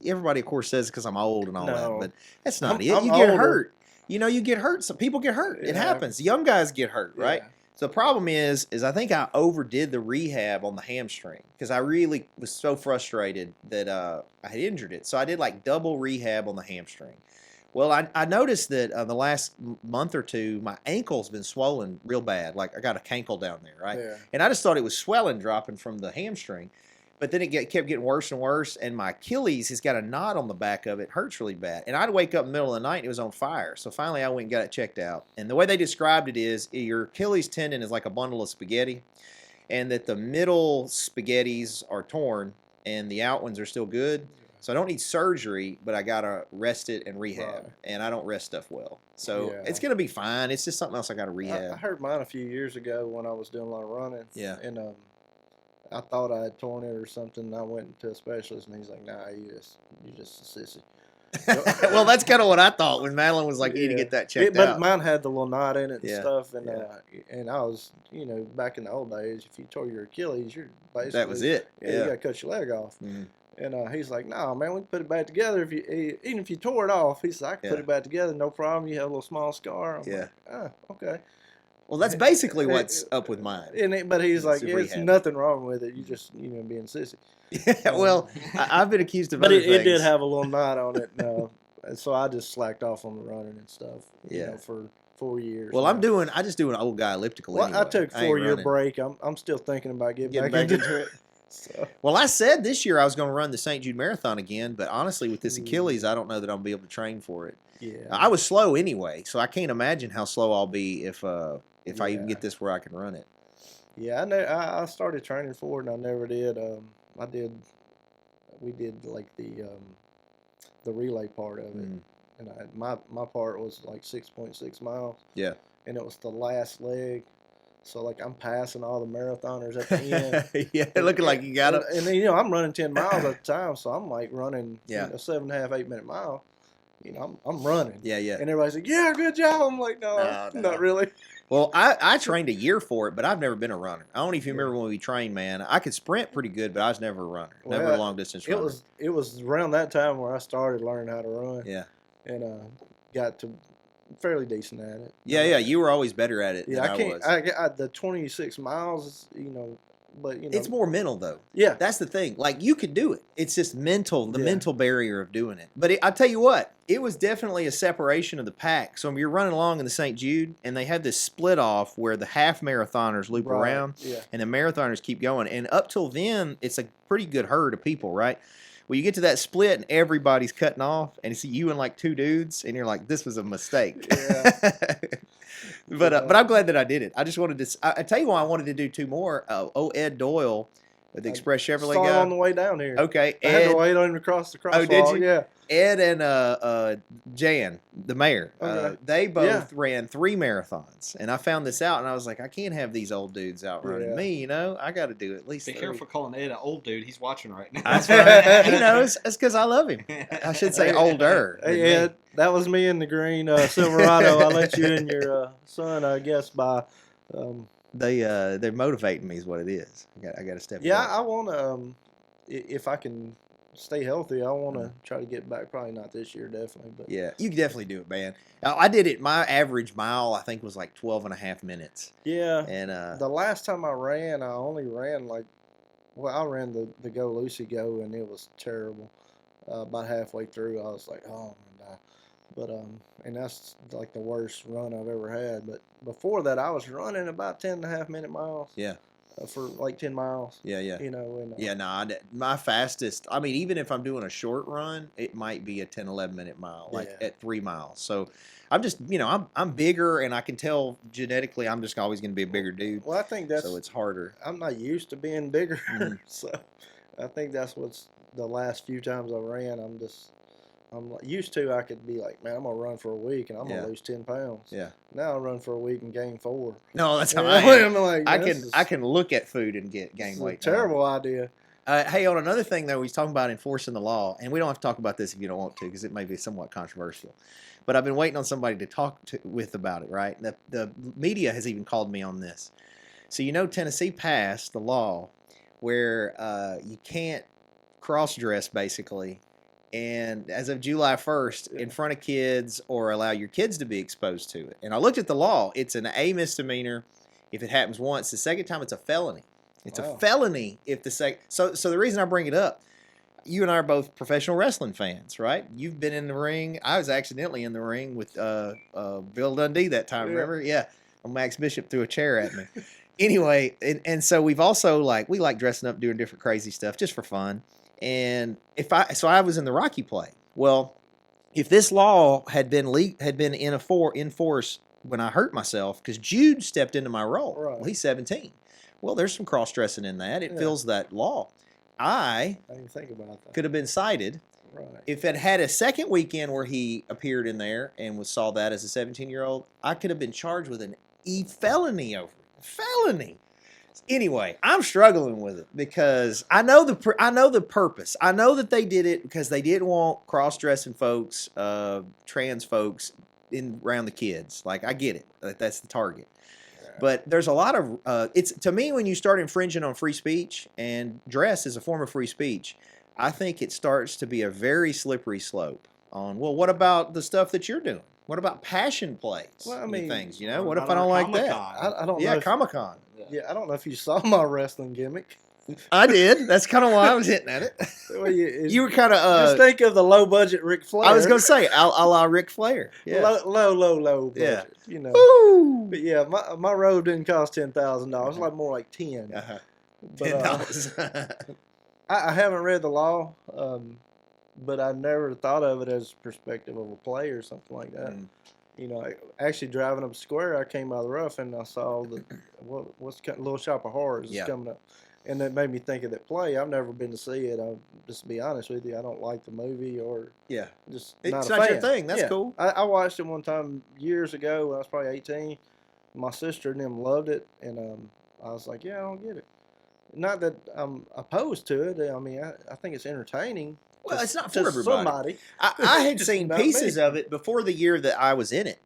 everybody of course says because I'm old and all that, but that's not it. I'm you get older. hurt. You get hurt. Some people get hurt. It happens. Young guys get hurt, right? Yeah. So the problem is I think I overdid the rehab on the hamstring because I really was so frustrated that I had injured it. So I did like double rehab on the hamstring. Well, I noticed that the last month or two, my ankle's been swollen real bad. Like I got a cankle down there, right? Yeah. And I just thought it was swelling dropping from the hamstring. But then it kept getting worse and worse, and my Achilles has got a knot on the back of it. Hurts really bad. And I'd wake up in the middle of the night, and it was on fire. So finally I went and got it checked out. And the way they described it is your Achilles tendon is like a bundle of spaghetti, and that the middle spaghettis are torn, and the out ones are still good. So I don't need surgery, but I got to rest it and rehab. Right. And I don't rest stuff well. So it's going to be fine. It's just something else I got to rehab. I heard mine a few years ago when I was doing a lot of running. Yeah. And I thought I had torn it or something. I went to a specialist, and he's like, "Nah, you're just a sissy." Well, that's kind of what I thought when Madeline was like, "You need to get that checked out." But mine had the little knot in it and stuff, and I was, back in the old days, if you tore your Achilles, you're basically that was it. You got to cut your leg off. Mm-hmm. And he's like, "No, man, we can put it back together. Even if you tore it off," he said, "I can put it back together, no problem. You have a little small scar." I'm like, okay. Well, that's basically what's up with mine. But he's like, Super "It's rehab. nothing wrong with it. You just, being sissy." Yeah, well, I've been accused of But other it things. did have a little knot on it, and so I just slacked off on the running and stuff. For 4 years. Well, now. I just do an old guy elliptical. Well, anyway. I took a ain't 4-year running. break. I'm still thinking about getting Getting back into it. So. Well, I said this year I was going to run the St. Jude Marathon again, but honestly, with this Achilles, I don't know that I'll be able to train for it. Yeah. I was slow anyway, so I can't imagine how slow I'll be if I even get this where I can run it. Yeah, I started training for it, and I never did. We did like the relay part of it, and my part was like 6.6 miles. Yeah. And it was the last leg. So, like, I'm passing all the marathoners at the end. Yeah, looking like you got it. And then, I'm running 10 miles at a time, so I'm, like, running a 7.5, 8-minute mile. I'm running. Yeah, yeah. And everybody's like, yeah, good job. I'm like, no, not really. Well, I trained a year for it, but I've never been a runner. I don't know if you remember when we trained, man. I could sprint pretty good, but I was never a runner. Never a long-distance runner. It was around that time where I started learning how to run. Yeah. And got to fairly decent at it. Yeah, you were always better at it than I can't. was. I the 26 miles, but it's more mental though. Yeah, that's the thing. Like you could do it. It's just mental, the mental barrier of doing it. But I tell you what, it was definitely a separation of the pack. So you're running along in the St. Jude, and they have this split off where the half marathoners loop around, and the marathoners keep going. And up till then, it's a pretty good herd of people, right? Well, you get to that split and everybody's cutting off, and it's you and like two dudes, and you're like, "This was a mistake." Yeah. But I'm glad that I did it. I just wanted to. I tell you why I wanted to do two more. Ed Doyle, the Express Chevrolet guy. On the way down here. Okay, Ed, I had to wait on him to cross the crosswalk. Oh, did you? Yeah. Ed and Jan, the mayor, they both ran 3 marathons, and I found this out, and I was like, I can't have these old dudes outrunning me. I got to do at least. Be 3. careful calling Ed an old dude. He's watching right now. That's right. He knows. That's because I love him. I should say older. Hey Ed, that was me in the green Silverado. I let you and your son, I guess, by. They're motivating me is what it is. I got to step. Yeah, I want to. If I can stay healthy, I want to try to get back. Probably not this year, definitely. But yeah, you can definitely do it, man. I did it. My average mile, I think, was like 12.5 minutes. Yeah. And the last time I ran, I only ran I ran the Go Lucy Go, and it was terrible. About halfway through, I was like, oh, I'm gonna die. But and that's like the worst run I've ever had. But before that, I was running about 10.5-minute miles. Yeah. For like 10 miles. Yeah. And, my fastest, I mean, even if I'm doing a short run, it might be a 10, 11-minute mile, like at 3 miles. So I'm just, I'm bigger, and I can tell genetically I'm just always going to be a bigger dude. Well, I think that's. So it's harder. I'm not used to being bigger. So I think that's what's the last few times I ran, I'm used to. I could be like, man, I'm gonna run for a week and I'm gonna lose 10 pounds. Yeah. Now I run for a week and gain 4. No, that's how I am. I'm like, I can look at food and gain weight. Terrible idea. Hey, on another thing though, he's talking about enforcing the law, and we don't have to talk about this if you don't want to, because it may be somewhat controversial. But I've been waiting on somebody to talk with about it. Right? The media has even called me on this. So Tennessee passed the law where you can't cross-dress basically, and as of July 1st, in front of kids or allow your kids to be exposed to it. And I looked at the law. It's an A misdemeanor if it happens once. The second time, it's a felony. It's a felony if the second. So the reason I bring it up, you and I are both professional wrestling fans, right? You've been in the ring. I was accidentally in the ring with Bill Dundee that time, remember? Yeah. Max Bishop threw a chair at me. Anyway, and so we've also we like dressing up, doing different crazy stuff just for fun. And I was in the Rocky play. Well, if this law had been in force when I hurt myself, because Jude stepped into my role. Right. Well, he's 17. Well, there's some cross dressing in that. It fills that law. I didn't think about that. could have been cited. Right. If it had a second weekend where he appeared in there and saw that as a 17-year-old, I could have been charged with an felony over it. Felony. Anyway, I'm struggling with it because I know the purpose. I know that they did it because they didn't want cross-dressing folks, trans folks around the kids. I get it. That's the target. But there's a lot of it's to me, when you start infringing on free speech, and dress is a form of free speech, I think it starts to be a very slippery slope on, well, what about the stuff that you're doing? What about passion plays? Well, I and mean, things, you know? What What if about I don't our like that? Comic-Con? I don't know Yeah, if Comic Con. yeah, I don't know if you saw my wrestling gimmick. I did. That's kind of why I was hitting at it. Well, You were kind of. just think of the low budget Ric Flair. I was gonna say a la Ric Flair. Yeah. low budget. Yeah. You know. Woo! But yeah, my robe didn't cost $10,000. Like more like 10. Uh-huh. But $10. I haven't read the law, but I never thought of it as perspective of a play or something like that. Mm. You know, actually driving up the square, I came out of the rough and I saw the what's Little Shop of Horrors is Yeah. coming up, and that made me think of that play. I've never been to see it. Just to be honest with you, I don't like the movie or Yeah. just It's not a not fan. your thing. That's Yeah. cool. I watched it one time years ago when I was probably 18. My sister and them loved it, and I was like, yeah, I don't get it. Not that I'm opposed to it. I mean, I think it's entertaining. Well, to- it's not to for everybody. Somebody. I had Just seen not me. pieces of it before the year that I was in it.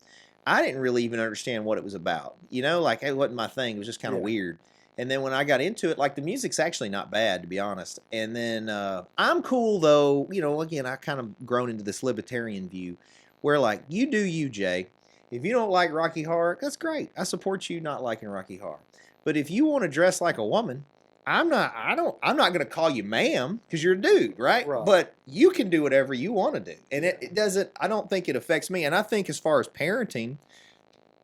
I didn't really even understand what it was about. You know, like it wasn't my thing. It was just kind of Yeah. weird. And then when I got into it, like the music's actually not bad, to be honest. And then I'm cool though. You know, again, I kind of grown into this libertarian view, where like you do you, Jay. If you don't like Rocky Horror, that's great. I support you not liking Rocky Horror. But if you want to dress like a woman, I'm not going to call you ma'am because you're a dude, right? Right. But you can do whatever you want to do. And it doesn't, I don't think it affects me. And I think as far as parenting,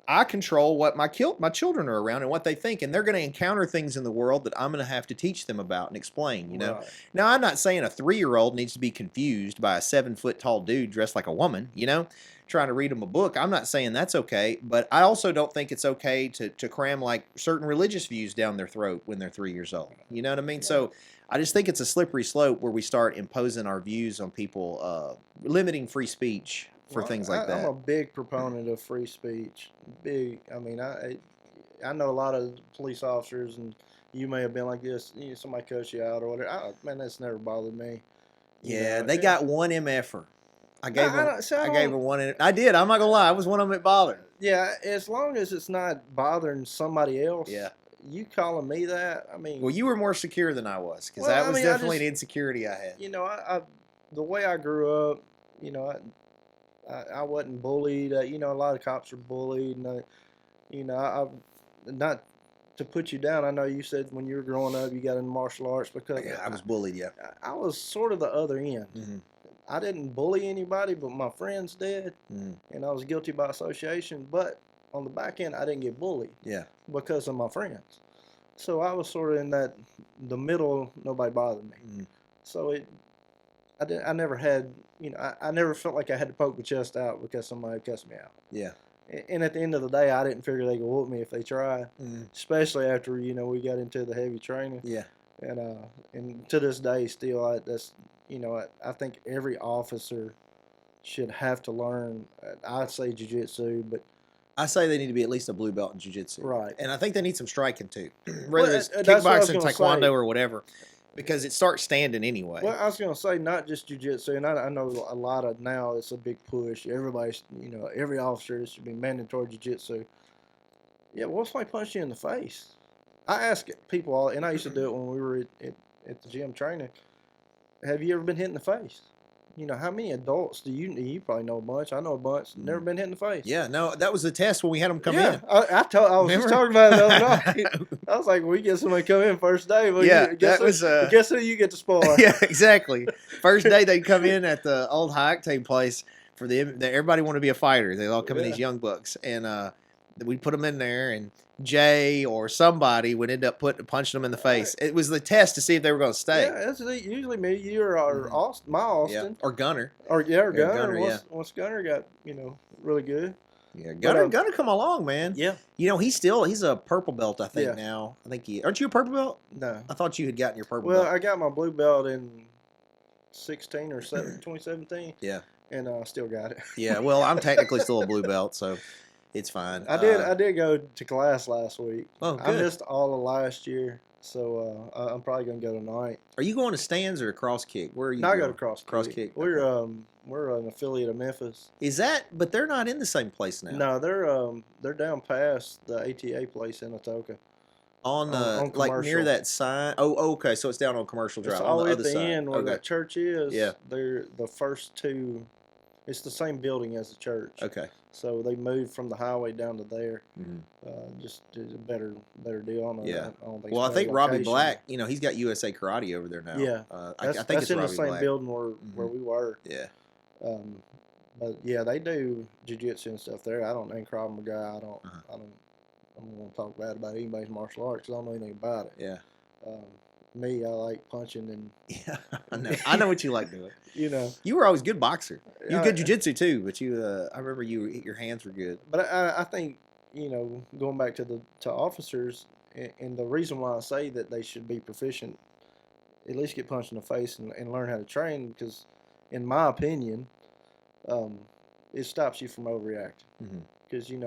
I control what my children are around and what they think. And they're going to encounter things in the world that I'm going to have to teach them about and explain, you know? Right. Now, I'm not saying a 3-year-old needs to be confused by a 7-foot tall dude dressed like a woman, you know, trying to read them a book. I'm not saying that's okay, but I also don't think it's okay to cram like certain religious views down their throat when they're 3 years old. You know what I mean? So I just think it's a slippery slope where we start imposing our views on people, limiting free speech for Well, things like that. I'm a big proponent of free speech. Big. I mean, I know a lot of police officers, and you may have been like this. You know, somebody cuss you out or whatever. Man, that's never bothered me. You Yeah, know, they got one MFer. I gave I him. don't- see, I I gave don't- him one. I did. I'm not gonna lie. I was one of them that bothered. Yeah, as long as it's not bothering somebody else. Yeah. You calling me that? I mean, Well, you were more secure than I was because Well, that I was mean, I definitely just- an insecurity I had. you know, I the way I grew up, you know, I wasn't bullied. You know, a lot of cops are bullied, and you know, I not to put you down. I know you said when you were growing up you got into martial arts because Yeah, I was bullied. Yeah. I was sort of the other end. Mm-hmm. I didn't bully anybody, but my friends did, Mm-hmm. and I was guilty by association. But on the back end, I didn't get bullied Yeah. because of my friends. So I was sort of in the middle. Nobody bothered me. Mm-hmm. So I never had, you know, I never felt like I had to poke my chest out because somebody cussed me out. Yeah. And at the end of the day, I didn't figure they could whoop me if they tried, Mm-hmm. especially after, you know, we got into the heavy training. Yeah. And to this day, still, you know, I think every officer should have to learn, I'd say jiu-jitsu, but I say they need to be at least a blue belt in jiu-jitsu. right. And I think they need some striking too, whether Well, it's that's what I was kickboxing, gonna taekwondo, say. or whatever, because it starts standing anyway. Well, I was going to say not just jiu-jitsu, and I know a lot of now it's a big push. Everybody's, you know, every officer should be mandatory jiu-jitsu. Yeah, what if I punch you in the face? I ask people all, and I used to do it when we were at the gym training. Have you ever been hit in the face? You know, how many adults do you probably know a bunch. I know a bunch. Never been hit in the face. Yeah, no, that was the test when we had them come yeah, in. I was Remember? just talking about it the other night. I was like, we get somebody come in first day. Well, Yeah, guess that was, guess who you get to spar? Yeah, exactly. First day they'd come in at the old high octane place for everybody wanted to be a fighter. They all come in Yeah. these young bucks, and we'd put them in there, and Jay or somebody would end up punching them in the face. It was the test to see if they were going to stay. Yeah, that's usually me, you, or Austin, my Yeah. Austin. Or Gunner. Or Gunner. Gunner, Once Gunner got, you know, really good. Yeah, Gunner, But, Gunner come along, man. Yeah. You know, he's a purple belt, I think, Yeah. now. I think aren't you a purple belt? No. I thought you had gotten your purple Well, belt. I got my blue belt in 16 or 2017. Yeah. And I still got it. Yeah, well, I'm technically still a blue belt, so it's fine. I did go to class last week. Oh, I good. missed all of last year, so I'm probably gonna go tonight. Are you going to stands or cross kick? Where are you? No, I go going? to cross Cross kick. We're an affiliate of Memphis. Is that? But they're not in the same place now. No, they're down past the ATA place in Atoka. On on like near Commercial. that sign. Oh, okay. So it's down on Commercial Drive It's on all the the way other at the side. end where Okay. that church is. Yeah. They're the first two. It's the same building as the church. Okay. So they moved from the highway down to there. Mhm. Just did a better deal. Yeah. I don't think Well, I it's think better Robbie location. Black, he's got USA Karate over there now. Yeah. I That's think it's in Robbie the same Black. building where we were. Yeah. But yeah, they do jiu-jitsu and stuff there. I don't know Krav Maga. Uh-huh. I don't want to talk bad about anybody's martial arts because I don't know anything about it. Yeah. Me, I like punching and Yeah. I know what you like doing. You were always a good boxer. You were good I- jujitsu too, but I remember your hands were good. But I think going back to officers, and the reason why I say that they should be proficient, at least get punched in the face and learn how to train, because in my opinion, it stops you from overreacting. Because you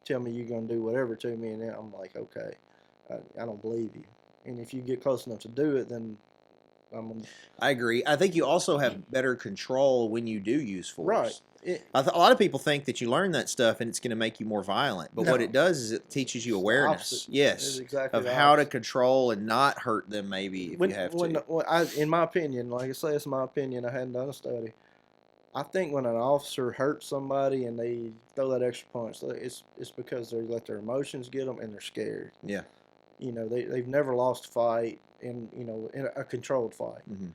tell me you're gonna do whatever to me, and then I'm like, okay, I don't believe you. And if you get close enough to do it, then I agree. I think you also have better control when you do use force. right. A lot of people think that you learn that stuff and it's going to make you more violent, but what No. it does is it teaches you It's the awareness. opposite. It's Yes, exactly of the how to opposite. control and not hurt them. Maybe if you have to. In my opinion, like I say, it's my opinion. I hadn't done a study. I think when an officer hurts somebody and they throw that extra punch, it's because they let their emotions get them and they're scared. Yeah. They've never lost a fight in a controlled fight. Mm-hmm.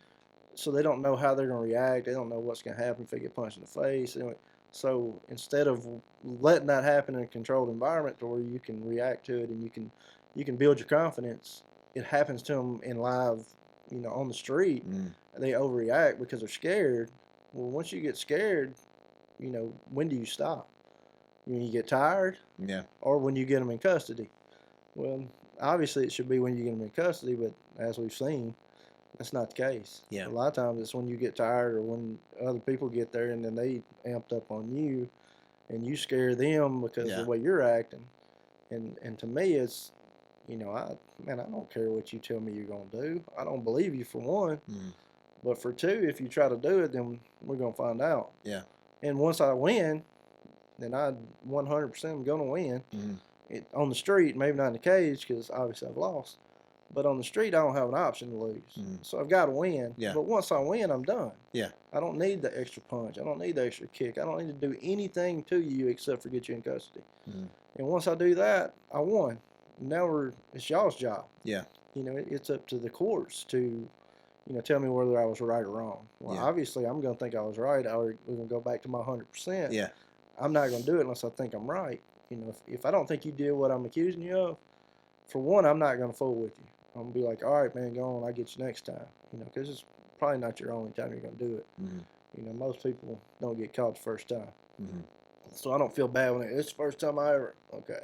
So they don't know how they're going to react. They don't know what's going to happen if they get punched in the face. Anyway, so instead of letting that happen in a controlled environment to where you can react to it and you can build your confidence, it happens to them in live, on the street. They overreact because they're scared. Well, once you get scared, when do you stop? When you get tired? Yeah. Or when you get them in custody? Well, obviously it should be when you get them in custody, but as we've seen, that's not the case. Yeah. A lot of times it's when you get tired or when other people get there and then they amped up on you and you scare them because of the way you're acting. And to me, it's, I don't care what you tell me you're going to do. I don't believe you for one. But for two, if you try to do it, then we're going to find out. Yeah. And once I win, then I 100% am going to win. On the street, maybe not in the cage because obviously I've lost. But on the street, I don't have an option to lose. So I've got to win. Yeah. But once I win, I'm done. Yeah. I don't need the extra punch. I don't need the extra kick. I don't need to do anything to you except for get you in custody. And once I do that, I won. Now it's y'all's job. Yeah. It's up to the courts to, tell me whether I was right or wrong. Well, obviously, I'm going to think I was right. We're going to go back to my 100%. Yeah. I'm not going to do it unless I think I'm right. If I don't think you did what I'm accusing you of, for one, I'm not going to fool with you. I'm going to be like, all right, man, go on. I'll get you next time. Because it's probably not your only time you're going to do it. Most people don't get caught the first time. So I don't feel bad when it's the first time I ever. Okay.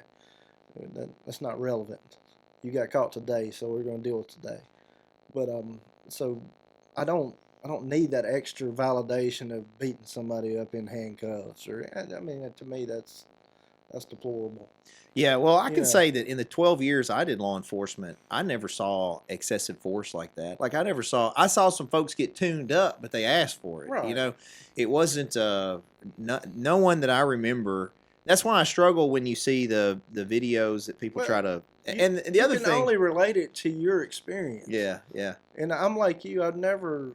That's not relevant. You got caught today, so we're going to deal with today. But so I don't need that extra validation of beating somebody up in handcuffs to me that's deplorable. Yeah, well, I can say that in the 12 years I did law enforcement, I never saw excessive force like that. Like I saw some folks get tuned up, but they asked for it. Right. It wasn't no one that I remember. That's why I struggle when you see the videos that people try to. And the other you can thing, only relate it to your experience. yeah. And I'm like you. I've never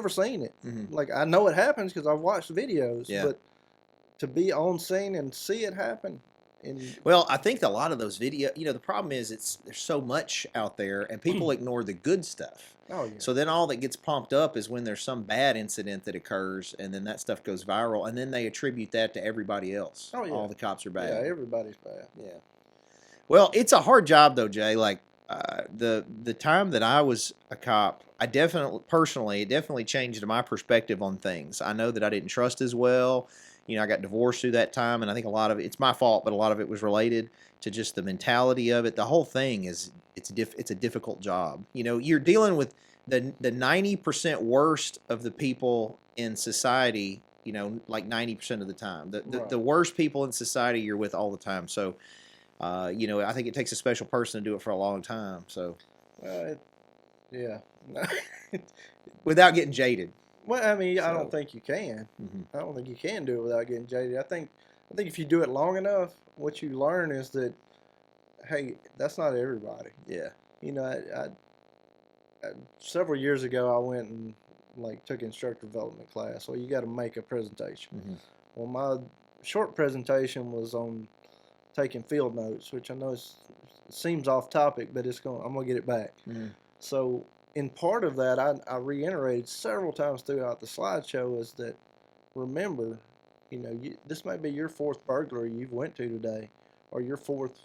seen it. Like I know it happens because I've watched videos. Yeah. But to be on scene and see it happen. Well, I think a lot of those videos, the problem is there's so much out there and people ignore the good stuff. Oh, yeah. So then all that gets pumped up is when there's some bad incident that occurs and then that stuff goes viral and then they attribute that to everybody else. Oh, yeah. All the cops are bad. Yeah, everybody's bad. Yeah. Well, it's a hard job though, Jay. Like the time that I was a cop, it definitely changed my perspective on things. I know that I didn't trust as well. I got divorced through that time, and I think a lot of it's my fault, but a lot of it was related to just the mentality of it. The whole thing it's a difficult job. You're dealing with the 90% worst of the people in society. Like 90% of the time, the worst people in society you're with all the time. So, I think it takes a special person to do it for a long time. So, yeah, without getting jaded. Well, I don't think you can. I don't think you can do it without getting jaded. I think if you do it long enough, what you learn is that hey, that's not everybody. Yeah. You know, several years ago, I went and like took instructor development class. Well, you got to make a presentation. Mm-hmm. Well, my short presentation was on taking field notes, which I know seems off topic, but I'm gonna get it back. Mm-hmm. So in part of that, I reiterated several times throughout the slideshow is that remember, this may be your fourth burglary you've went to today, or your fourth,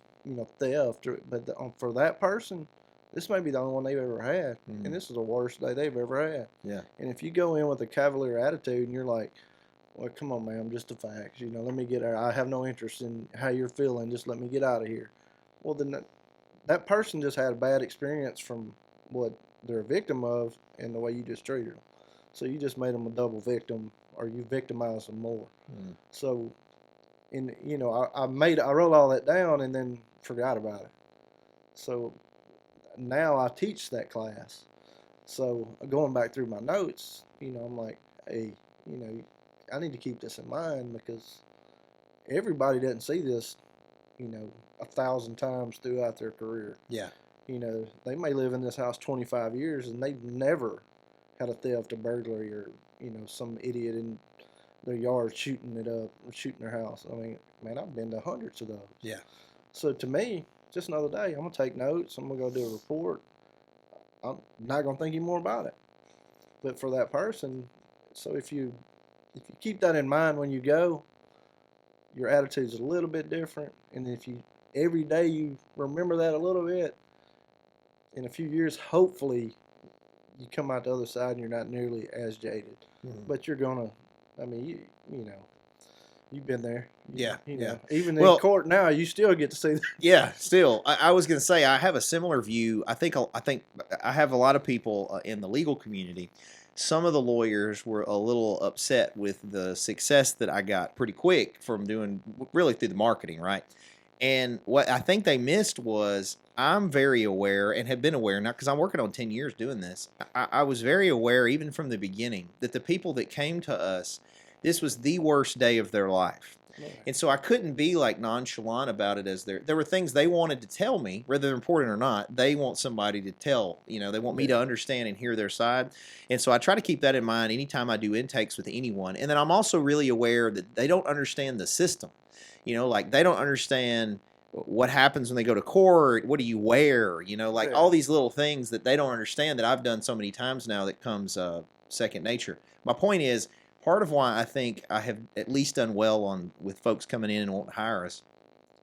theft, but for that person, this may be the only one they've ever had, Mm-hmm. and this is the worst day they've ever had. Yeah. And if you go in with a cavalier attitude and you're like, well, come on, man, just the facts, let me get out. I have no interest in how you're feeling. Just let me get out of here. Well, then that person just had a bad experience from what they're a victim of and the way you just treated them. So you just made them a double victim, or you victimized them more. Mm-hmm. So, I wrote all that down and then forgot about it. So now I teach that class. So going back through my notes, I'm like, hey, I need to keep this in mind because everybody doesn't see this, 1,000 times throughout their career. Yeah. They may live in this house 25 years and they've never had a theft, a burglary, or, some idiot in their yard shooting it up, or shooting their house. I mean, man, I've been to hundreds of those. Yeah. So to me, just another day. I'm going to take notes. I'm going to go do a report. I'm not going to think any more about it. But for that person, so if you keep that in mind when you go, your attitude's a little bit different. And if every day you remember that a little bit, in a few years, hopefully, you come out the other side and you're not nearly as jaded. Mm-hmm. But you're gonna, I mean, you've been there. Yeah. Even in court now, you still get to see that. Yeah, still. I was going to say I have a similar view. I think I have a lot of people in the legal community. Some of the lawyers were a little upset with the success that I got pretty quick from doing really through the marketing, right? And what I think they missed was I'm very aware and have been aware now because I'm working on 10 years doing this. I was very aware even from the beginning that the people that came to us, this was the worst day of their life. Yeah. And so I couldn't be like nonchalant about it as there were things they wanted to tell me, whether they're important or not. They want somebody to tell, they want me to understand and hear their side. And so I try to keep that in mind anytime I do intakes with anyone. And then I'm also really aware that they don't understand the system. Like they don't understand what happens when they go to court, what do you wear, all these little things that they don't understand that I've done so many times now that comes second nature. My point is, part of why I think I have at least done well with folks coming in and wanting to hire us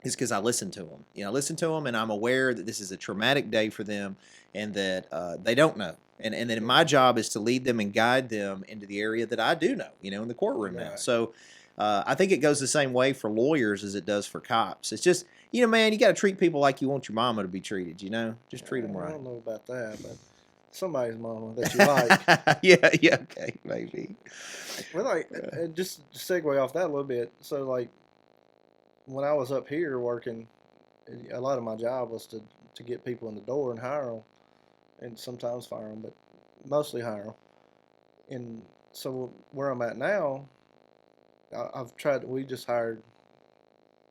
is because I listen to them. I listen to them and I'm aware that this is a traumatic day for them and that they don't know. And then my job is to lead them and guide them into the area that I do know, in the courtroom now. So I think it goes the same way for lawyers as it does for cops. It's just, man, you got to treat people like you want your mama to be treated, Just treat them right. I don't know about that, but somebody's mama that you like. yeah, okay, maybe. Well, just to segue off that a little bit. So, like, when I was up here working, a lot of my job was to get people in the door and hire them, and sometimes fire them, but mostly hire them. And so where I'm at now, we just hired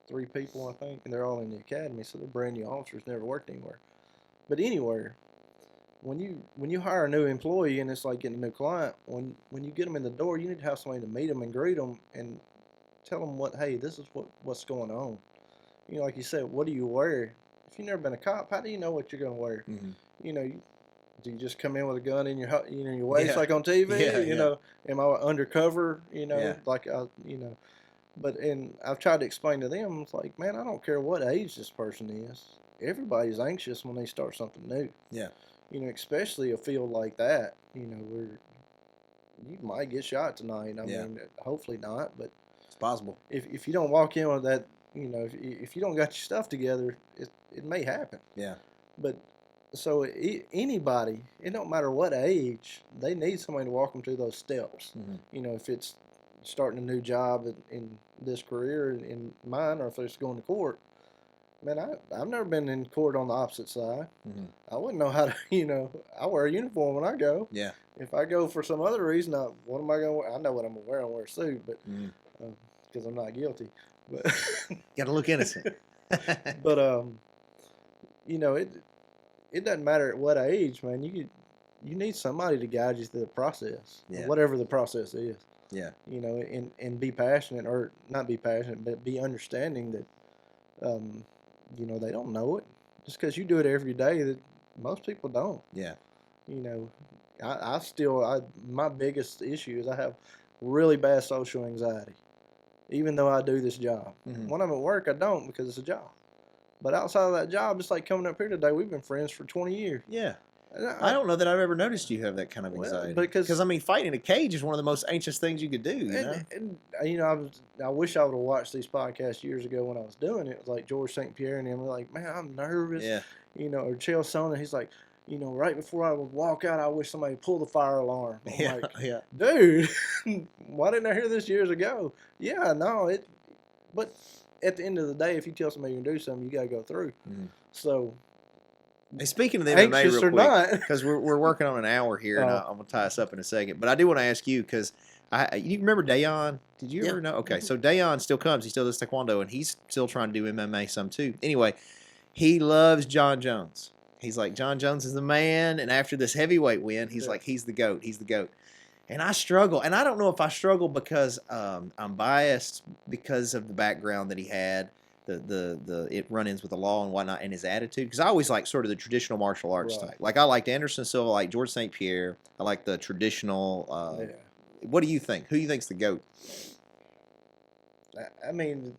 3 people, I think, and they're all in the academy, so they're brand new officers, never worked anywhere. But anywhere, when you hire a new employee and it's like getting a new client, when you get them in the door, you need to have somebody to meet them and greet them and tell them hey, this is what's going on. Like you said, what do you wear? If you've never been a cop, how do you know what you're going to wear? Mm-hmm. Do you just come in with a gun in your waist like on TV? Yeah. Am I undercover? But I've tried to explain to them, it's like, man, I don't care what age this person is. Everybody's anxious when they start something new. Yeah. Especially a field like that, where you might get shot tonight. I mean, hopefully not, but it's possible. If you don't walk in with that, if you don't got your stuff together, it may happen. Yeah. But so anybody, it don't matter what age, they need somebody to walk them through those steps. Mm-hmm. If it's starting a new job in this career in mine, or if it's going to court, man, I've never been in court on the opposite side. Mm-hmm. I wouldn't know how to, I wear a uniform when I go. Yeah. If I go for some other reason, what am I going to wear? I know what I'm going to wear. I'm going to wear a suit, but because I'm not guilty. But got to look innocent. But you know, it doesn't matter at what age, man. You need somebody to guide you through the process, Yeah. whatever the process is. Yeah. You know, and be passionate, or not be passionate, but be understanding that, you know, they don't know it. Just because you do it every day, that most people don't. Yeah. You know, my biggest issue is I have really bad social anxiety, even though I do this job. Mhm. When I'm at work, I don't, because it's a job. But outside of that job, just like coming up here today, we've been friends for 20 years. Yeah. And I don't know that I've ever noticed you have that kind of Well, anxiety. because- I mean, fighting in a cage is one of the most anxious things you could do. You know. And you know, I wish I would have watched these podcasts years ago when I was doing it. It was like George St. Pierre and him were like, man, I'm nervous. Yeah. You know, or Chael Sonnen, he's like, you know, right before I would walk out, I wish somebody would pull the fire alarm. I'm Yeah. like, Yeah. dude, why didn't I hear this years ago? Yeah, no, but at the end of the day, if you tell somebody you can do something, you got to go through. Mhm. So, Hey, speaking of the MMA, anxious real or quick, not, because we're working on an hour here, and Oh. I'm gonna tie us up in a second. But I do want to ask you, because you remember Dayon? Did you Yeah. ever know? Okay, Mhm. so Dayon still comes. He still does taekwondo, and he's still trying to do MMA some too. Anyway, he loves John Jones. He's like, John Jones is the man. And after this heavyweight win, he's Yeah. like, he's the GOAT. He's the GOAT. And I struggle. And I don't know if I struggle because I'm biased because of the background that he had, the run-ins with the law and whatnot, and his attitude. Because I always like sort of the traditional martial arts Right. type. Like I liked Anderson Silva, I like George St. Pierre. I like the traditional. yeah. What do you think? Who do you think's the GOAT? I mean,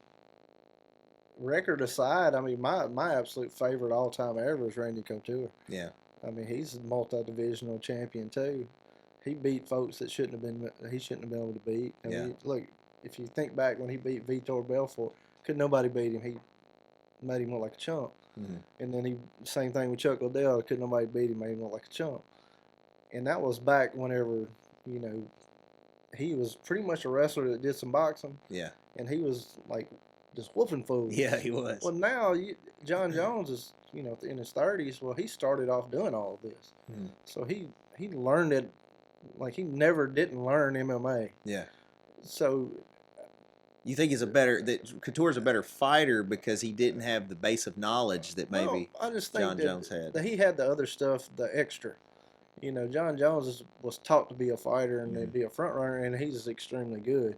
record aside, I mean, my absolute favorite all time ever is Randy Couture. Yeah. I mean, he's a multi-divisional champion too. He beat folks that he shouldn't have been able to beat. I Yeah. mean, look, if you think back when he beat Vitor Belfort, could nobody beat him. He made him look like a chump. Mhm. And then same thing with Chuck Liddell, could nobody beat him, made him look like a chump. And that was back whenever, you know, he was pretty much a wrestler that did some boxing, Yeah. and he was like just whooping fools. Yeah, he was. Well, now John Jones is, you know, in his 30s. Well, he started off doing all of this, Mhm. so he learned it. Like he never didn't learn MMA. Yeah. So You think that Couture's a better fighter because he didn't have the base of knowledge that maybe well, I just think John Jones had. that he had the other stuff, the extra. You know, John Jones was taught to be a fighter and to be a front runner, and he's extremely good.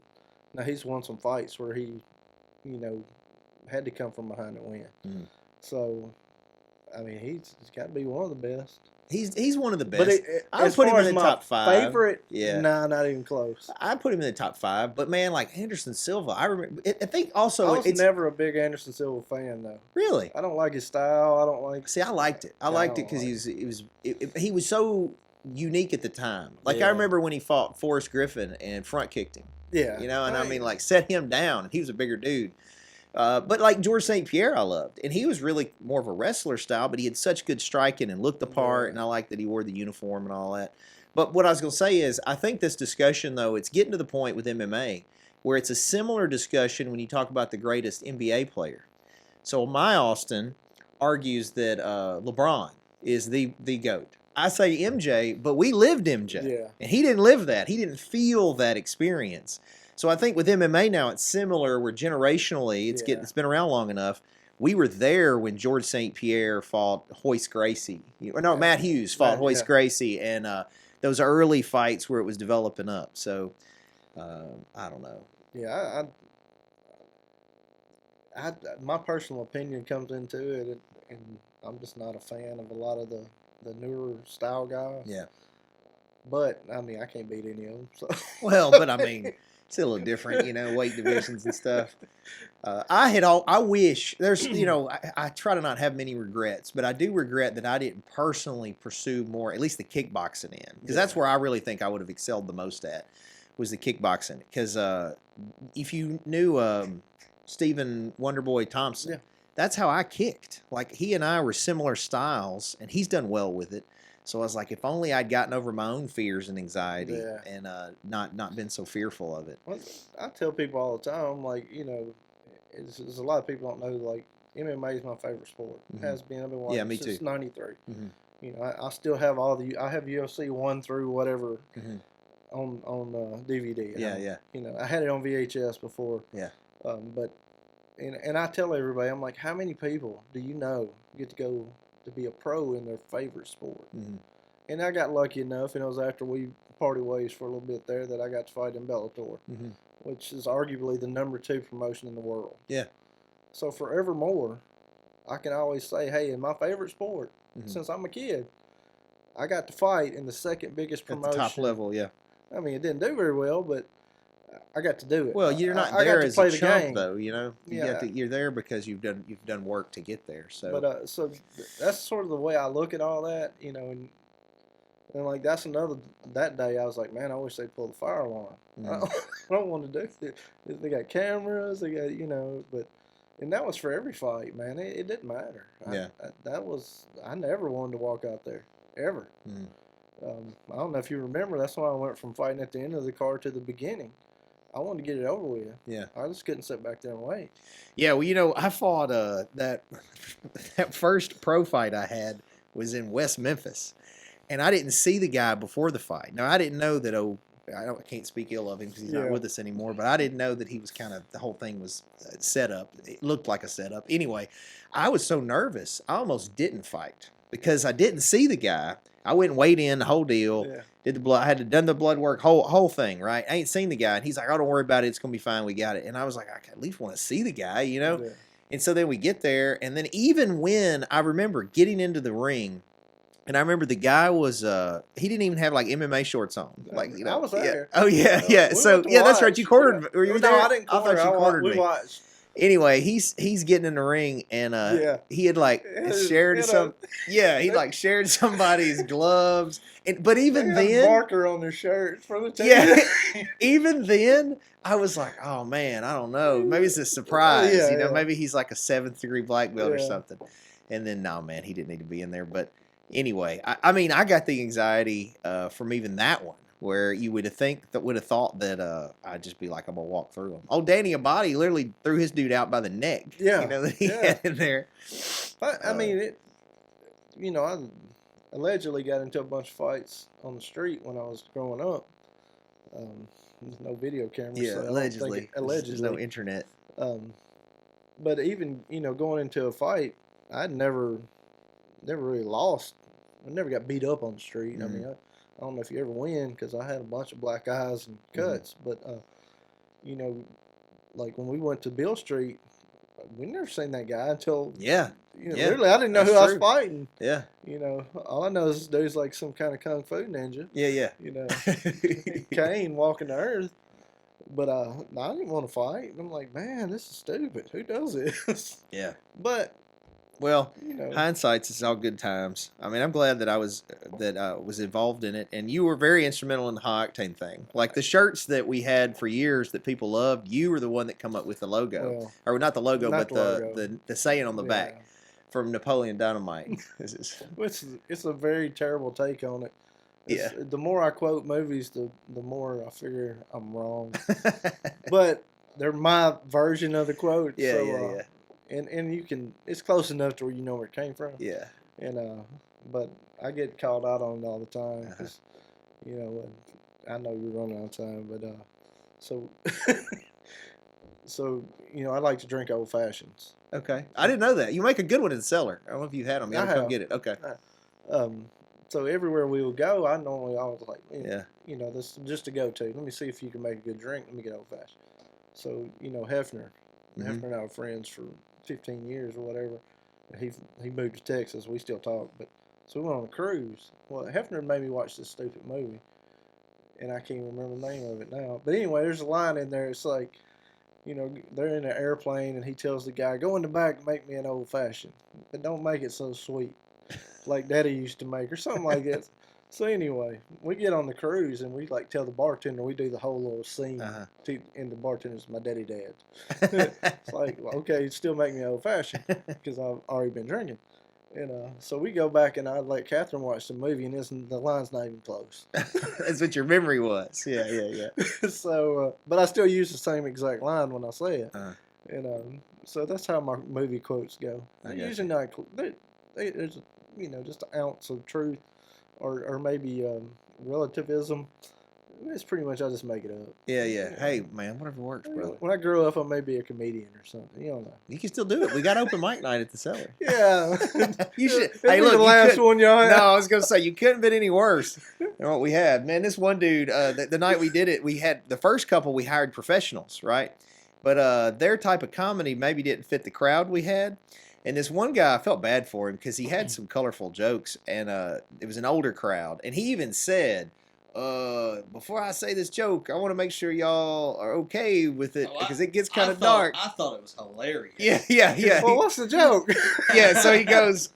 Now he's won some fights where he, you know, had to come from behind to win. Mhm. So, I mean, he's got to be one of the best. He's one of the best. But I would as put him far in as the my top 5. favorite, Yeah. nah, not even close. I put him in the top 5, but man, like Anderson Silva, I remember. I think also I was it's never a big Anderson Silva fan though. really. I don't like his style. I don't like. See, I liked it. I Yeah, liked I it because don't he was so unique at the time. Like I Yeah. remember when he fought Forrest Griffin and front kicked him. Yeah, You know, and I mean like set him down, and he was a bigger dude. But like George St. Pierre, I loved, and he was really more of a wrestler style, but he had such good striking and looked the part, Yeah. and I liked that he wore the uniform and all that. But what I was going to say is, I think this discussion though, it's getting to the point with MMA where it's a similar discussion when you talk about the greatest NBA player. So my Austin argues that LeBron is the GOAT. I say MJ, but we lived MJ, Yeah. and he didn't live that. He didn't feel that experience. So I think with MMA now it's similar. Where generationally Yeah. it's been around long enough. We were there when George St. Pierre fought Hoist Gracie. No, Yeah. Matt Hughes fought Hoist Yeah. Gracie, and those early fights where it was developing up. So I don't know. Yeah, my personal opinion comes into it, and I'm just not a fan of a lot of the newer style guys. Yeah. But I mean, I can't beat any of them. So. Well, but I mean, it's a little different, weight divisions and stuff. I wish there's, I try to not have many regrets, but I do regret that I didn't personally pursue more, at least the kickboxing end, because that's Yeah. where I really think I would have excelled the most at, was the kickboxing. Because if you knew Stephen Wonderboy Thompson, Yeah. that's how I kicked. Like he and I were similar styles, and he's done well with it. So I was like, if only I'd gotten over my own fears and anxiety, Yeah. and not been so fearful of it. Well, I tell people all the time, like, there's a lot of people don't know, like, MMA is my favorite sport. Mhm. Has been. I've been watching Yeah, me since too. '93. Mhm. I still have I have UFC 1 through whatever Mhm. on DVD. Yeah, yeah. I had it on VHS before. Yeah. But and I tell everybody, I'm like, how many people do you know get to go to be a pro in their favorite sport? Mm-hmm. And I got lucky enough, and it was after we parted ways for a little bit there that I got to fight in Bellator, Mm-hmm. which is arguably the #2 promotion in the world. Yeah. So forevermore, I can always say, hey, in my favorite sport, Mm-hmm. since I'm a kid, I got to fight in the second biggest promotion. At the top level, yeah. I mean, it didn't do very well, but I got to do it. Well, you're not I there got to as play a the chump, game. though. You know, Yeah. you're there because you've done work to get there. So, But so that's sort of the way I look at all that, you know, and like that's another. That day I was like, man, I wish they'd pull the fire alarm. mm-hmm. I don't want to do it. They got cameras, they got, you know, and that was for every fight, man. It didn't matter. Yeah. I never wanted to walk out there ever. Mm-hmm. I don't know if you remember. That's why I went from fighting at the end of the card to the beginning. I wanted to get it over with. Yeah. I just couldn't sit back there and wait. Yeah, well, you know, I fought that first pro fight I had was in West Memphis, and I didn't see the guy before the fight. Now, I didn't know that. I can't speak ill of him because he's not with us anymore. But I didn't know that he was the whole thing was set up. It looked like a setup. Anyway, I was so nervous, I almost didn't fight because I didn't see the guy. I went and weighed in the whole deal. Yeah. Did the blood? I had done the blood work, whole thing, right? I ain't seen the guy, and he's like, "Oh, don't worry about it. It's gonna be fine. We got it." And I was like, "I at least want to see the guy, you know." Yeah. And so then we get there, and then even when I remember getting into the ring, and I remember the guy was he didn't even have like MMA shorts on, like you know. I was there. Yeah. Oh yeah, yeah. We So went to yeah, that's right. watch. You cornered. Yeah. Were you No, there? I didn't corner. I thought you cornered we me. watched. Anyway, he's getting in the ring, and he had like shared some. Yeah, he like shared somebody's gloves, but even they then, marker on their shirt for the team. yeah, even then, I was like, oh man, I don't know. Maybe it's a surprise. Yeah, you know, yeah. maybe he's like a 7th degree black belt or Yeah. something. And then, no, man, he didn't need to be in there. But anyway, I mean, I got the anxiety from even that one, where you would have thought that I'd just be like, I'm gonna walk through him. Oh, Danny Abadi literally threw his dude out by the neck. Yeah, you know that he yeah. had in there. I mean, I allegedly got into a bunch of fights on the street when I was growing up. There's no video cameras. Yeah, so I don't allegedly. think allegedly. There's no internet. But even going into a fight, I'd never really lost. I never got beat up on the street. Mhm. I mean, I don't know if you ever win because I had a bunch of black eyes and cuts. But like when we went to Bill Street, we never seen that guy until Yeah. literally I didn't know That's who I was true. fighting. Yeah. All I know is this dude's like some kind of kung fu ninja. Yeah. Cain walking the earth. But I didn't want to fight. And I'm like, man, this is stupid. Who does this? Yeah. But Well, hindsight's is all good times. I mean, I'm glad that I was involved in it, and you were very instrumental in the high octane thing. Like the shirts that we had for years that people loved, you were the one that come up with the logo, Well, or not the logo, not but the logo. the saying on the back from Napoleon Dynamite. It's a very terrible take on it. The more I quote movies, the more I figure I'm wrong. But they're my version of the quote. Yeah. And you can, it's close enough to where you know where it came from. Yeah. And but I get called out on it all the time because, I know you're running out of time, but so I like to drink old fashions. Okay, I didn't know that. You make a good one in the cellar. I don't know if you had them. You gotta come get it. Okay. So everywhere we would go, I normally always like, Yeah. this is just to go to. Let me see if you can make a good drink. Let me get old fashioned. So Hefner and I were friends for 15 years or whatever. He moved to Texas. We still talk, but so we went on a cruise. Well, Hefner made me watch this stupid movie, and I can't remember the name of it now. But anyway, there's a line in there. It's like, they're in an airplane, and he tells the guy, "Go in the back and make me an old fashioned, but don't make it so sweet, like Daddy used to make," or something like that. So anyway, we get on the cruise and we like tell the bartender, we do the whole little scene. And the bartender's my daddy dad. It's like, well, okay, still make me old fashioned because I've already been drinking. And so we go back and I let Catherine watch the movie and the line's not even close. That's what your memory was. Yeah. So, but I still use the same exact line when I say it. And so that's how my movie quotes go. They're usually not. There's just an ounce of truth. Or maybe relativism It's pretty much I just make it up. Yeah, yeah. Hey, man, whatever works, brother. When I grow up, I may be a comedian or something. You don't know. You can still do it. We got open mic night at the Cellar. Yeah. You should. It'll Hey, be look, the you last couldn't- one y'all had. No, I was gonna say you couldn't have been any worse than what we had. Man, this one dude, the night we did it, we had the first couple we hired professionals, right? But their type of comedy maybe didn't fit the crowd we had. And this one guy, I felt bad for him because he had some colorful jokes, and it was an older crowd. And he even said, before I say this joke, I want to make sure y'all are okay with it because it gets kind of dark. I thought it was hilarious. Yeah. Well, what's the joke? Yeah, so he goes,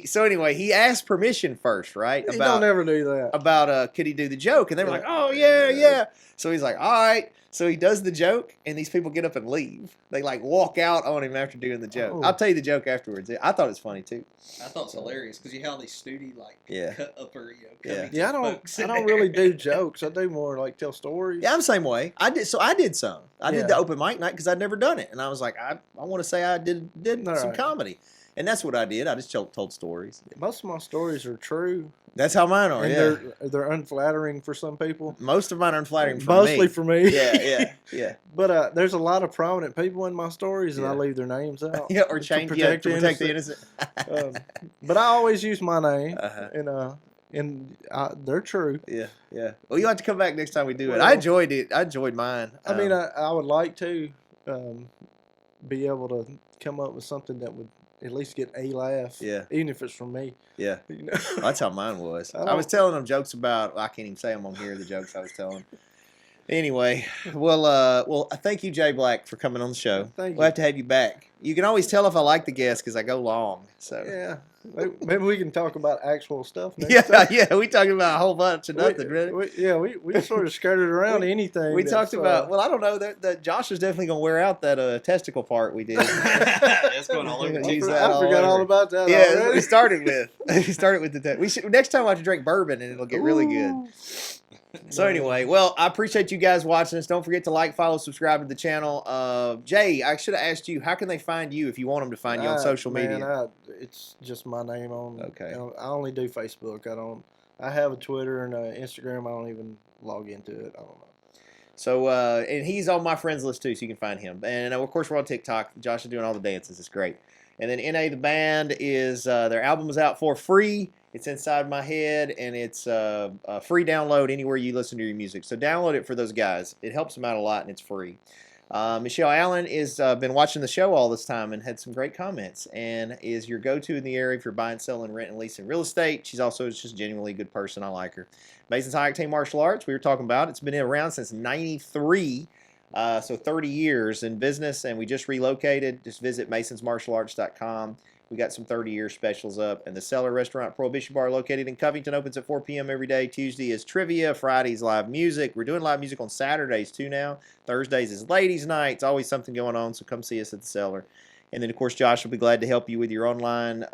so anyway, he asked permission first, right? You don't ever do that. About could he do the joke? And they were like, oh, yeah. So he's like, all right. So he does the joke, and these people get up and leave. They like walk out on him after doing the joke. Oh. I'll tell you the joke afterwards. I thought it was funny too. I thought it was hilarious because you had all these snooty cut upper, Yeah, I don't really do jokes. I do more like tell stories. Yeah, I'm the same way. I did some. I did Yeah. the open mic night because I'd never done it, and I was like, I want to say I did All some right. comedy, and that's what I did. I just told stories. Most of my stories are true, That's how mine are. and Yeah, they're unflattering for some people. most of mine are unflattering for Mostly me. for me. Yeah. But there's a lot of prominent people in my stories, and I Yeah. leave their names out. Yeah, or change to protect the innocent. But I always use my name, Uh-huh. and they're true. Yeah. Well, you'll have to come back next time we do it. Well, I enjoyed it. I enjoyed mine. I mean, I would like to be able to come up with something that would at least get a laugh. Yeah. Even if it's from me. Yeah. You know? That's how mine was. I I was don't- telling them jokes about. I can't even say them on here. The jokes I was telling. Anyway, well, thank you, Jay Black, for coming on the show. Thank We'll you. have to have you back. You can always tell if I like the guest because I go long. So Yeah. Maybe we can talk about actual stuff next yeah, time. yeah. We talking about a whole bunch of nothing, really. We sort of skirted around anything. We that's, talked about. Well, I don't know. That Josh is definitely gonna wear out that testicle part we did. It's going all over. Yeah, the geez, place. that I all forgot all over. about that. Yeah, that's what already. we started with. We started with the. We should next time we'll have to drink bourbon and it'll get really good. Ooh. So anyway, well, I appreciate you guys watching us. Don't forget to like, follow, subscribe to the channel. Jay, I should have asked you, how can they find you if you want them to find you on social media? It's just my name on. Okay. I only do Facebook. I have a Twitter and Instagram. I don't even log into it. I don't know. So, and he's on my friends list too, so you can find him. And of course, we're on TikTok. Josh is doing all the dances. It's great. And then NA the band is their album is out for free. It's Inside My Head, and it's a free download anywhere you listen to your music. So download it for those guys. It helps them out a lot, and it's free. Michelle Allen has been watching the show all this time and had some great comments, and is your go-to in the area if you're buying, selling, rent, and leasing real estate. She's also just a genuinely good person. I like her. Mason's High Octane Martial Arts, we were talking about. It's been around since '93. So 30 years in business, and we just relocated. Just visit masonsmartialarts.com. We got some 30-year specials up. And the Cellar Restaurant Prohibition Bar located in Covington opens at 4 p.m. every day. Tuesday is trivia. Friday's live music. We're doing live music on Saturdays too now. Thursdays is ladies' night. It's always something going on, so come see us at the Cellar. And then, of course, Josh will be glad to help you with your online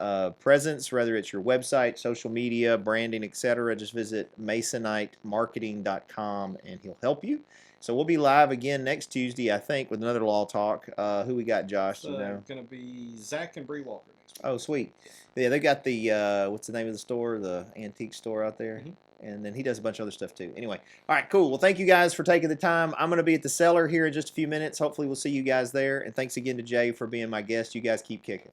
presence, whether it's your website, social media, branding, etc. Just visit masonitemarketing.com, and he'll help you. So we'll be live again next Tuesday, I think, with another law talk. Who we got, Josh? It's You know? going to be Zach and Bree Walker next week. Oh, sweet. Yeah, they got the, what's the name of the store? The antique store out there. Mhm. And then he does a bunch of other stuff too. Anyway, all right, cool. Well, thank you guys for taking the time. I'm going to be at the Cellar here in just a few minutes. Hopefully we'll see you guys there. And thanks again to Jay for being my guest. You guys keep kicking.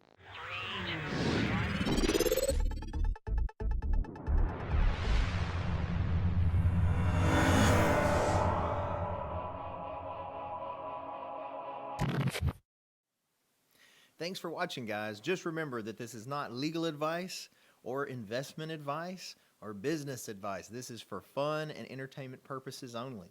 Thanks for watching, guys. Just remember that this is not legal advice or investment advice or business advice. This is for fun and entertainment purposes only.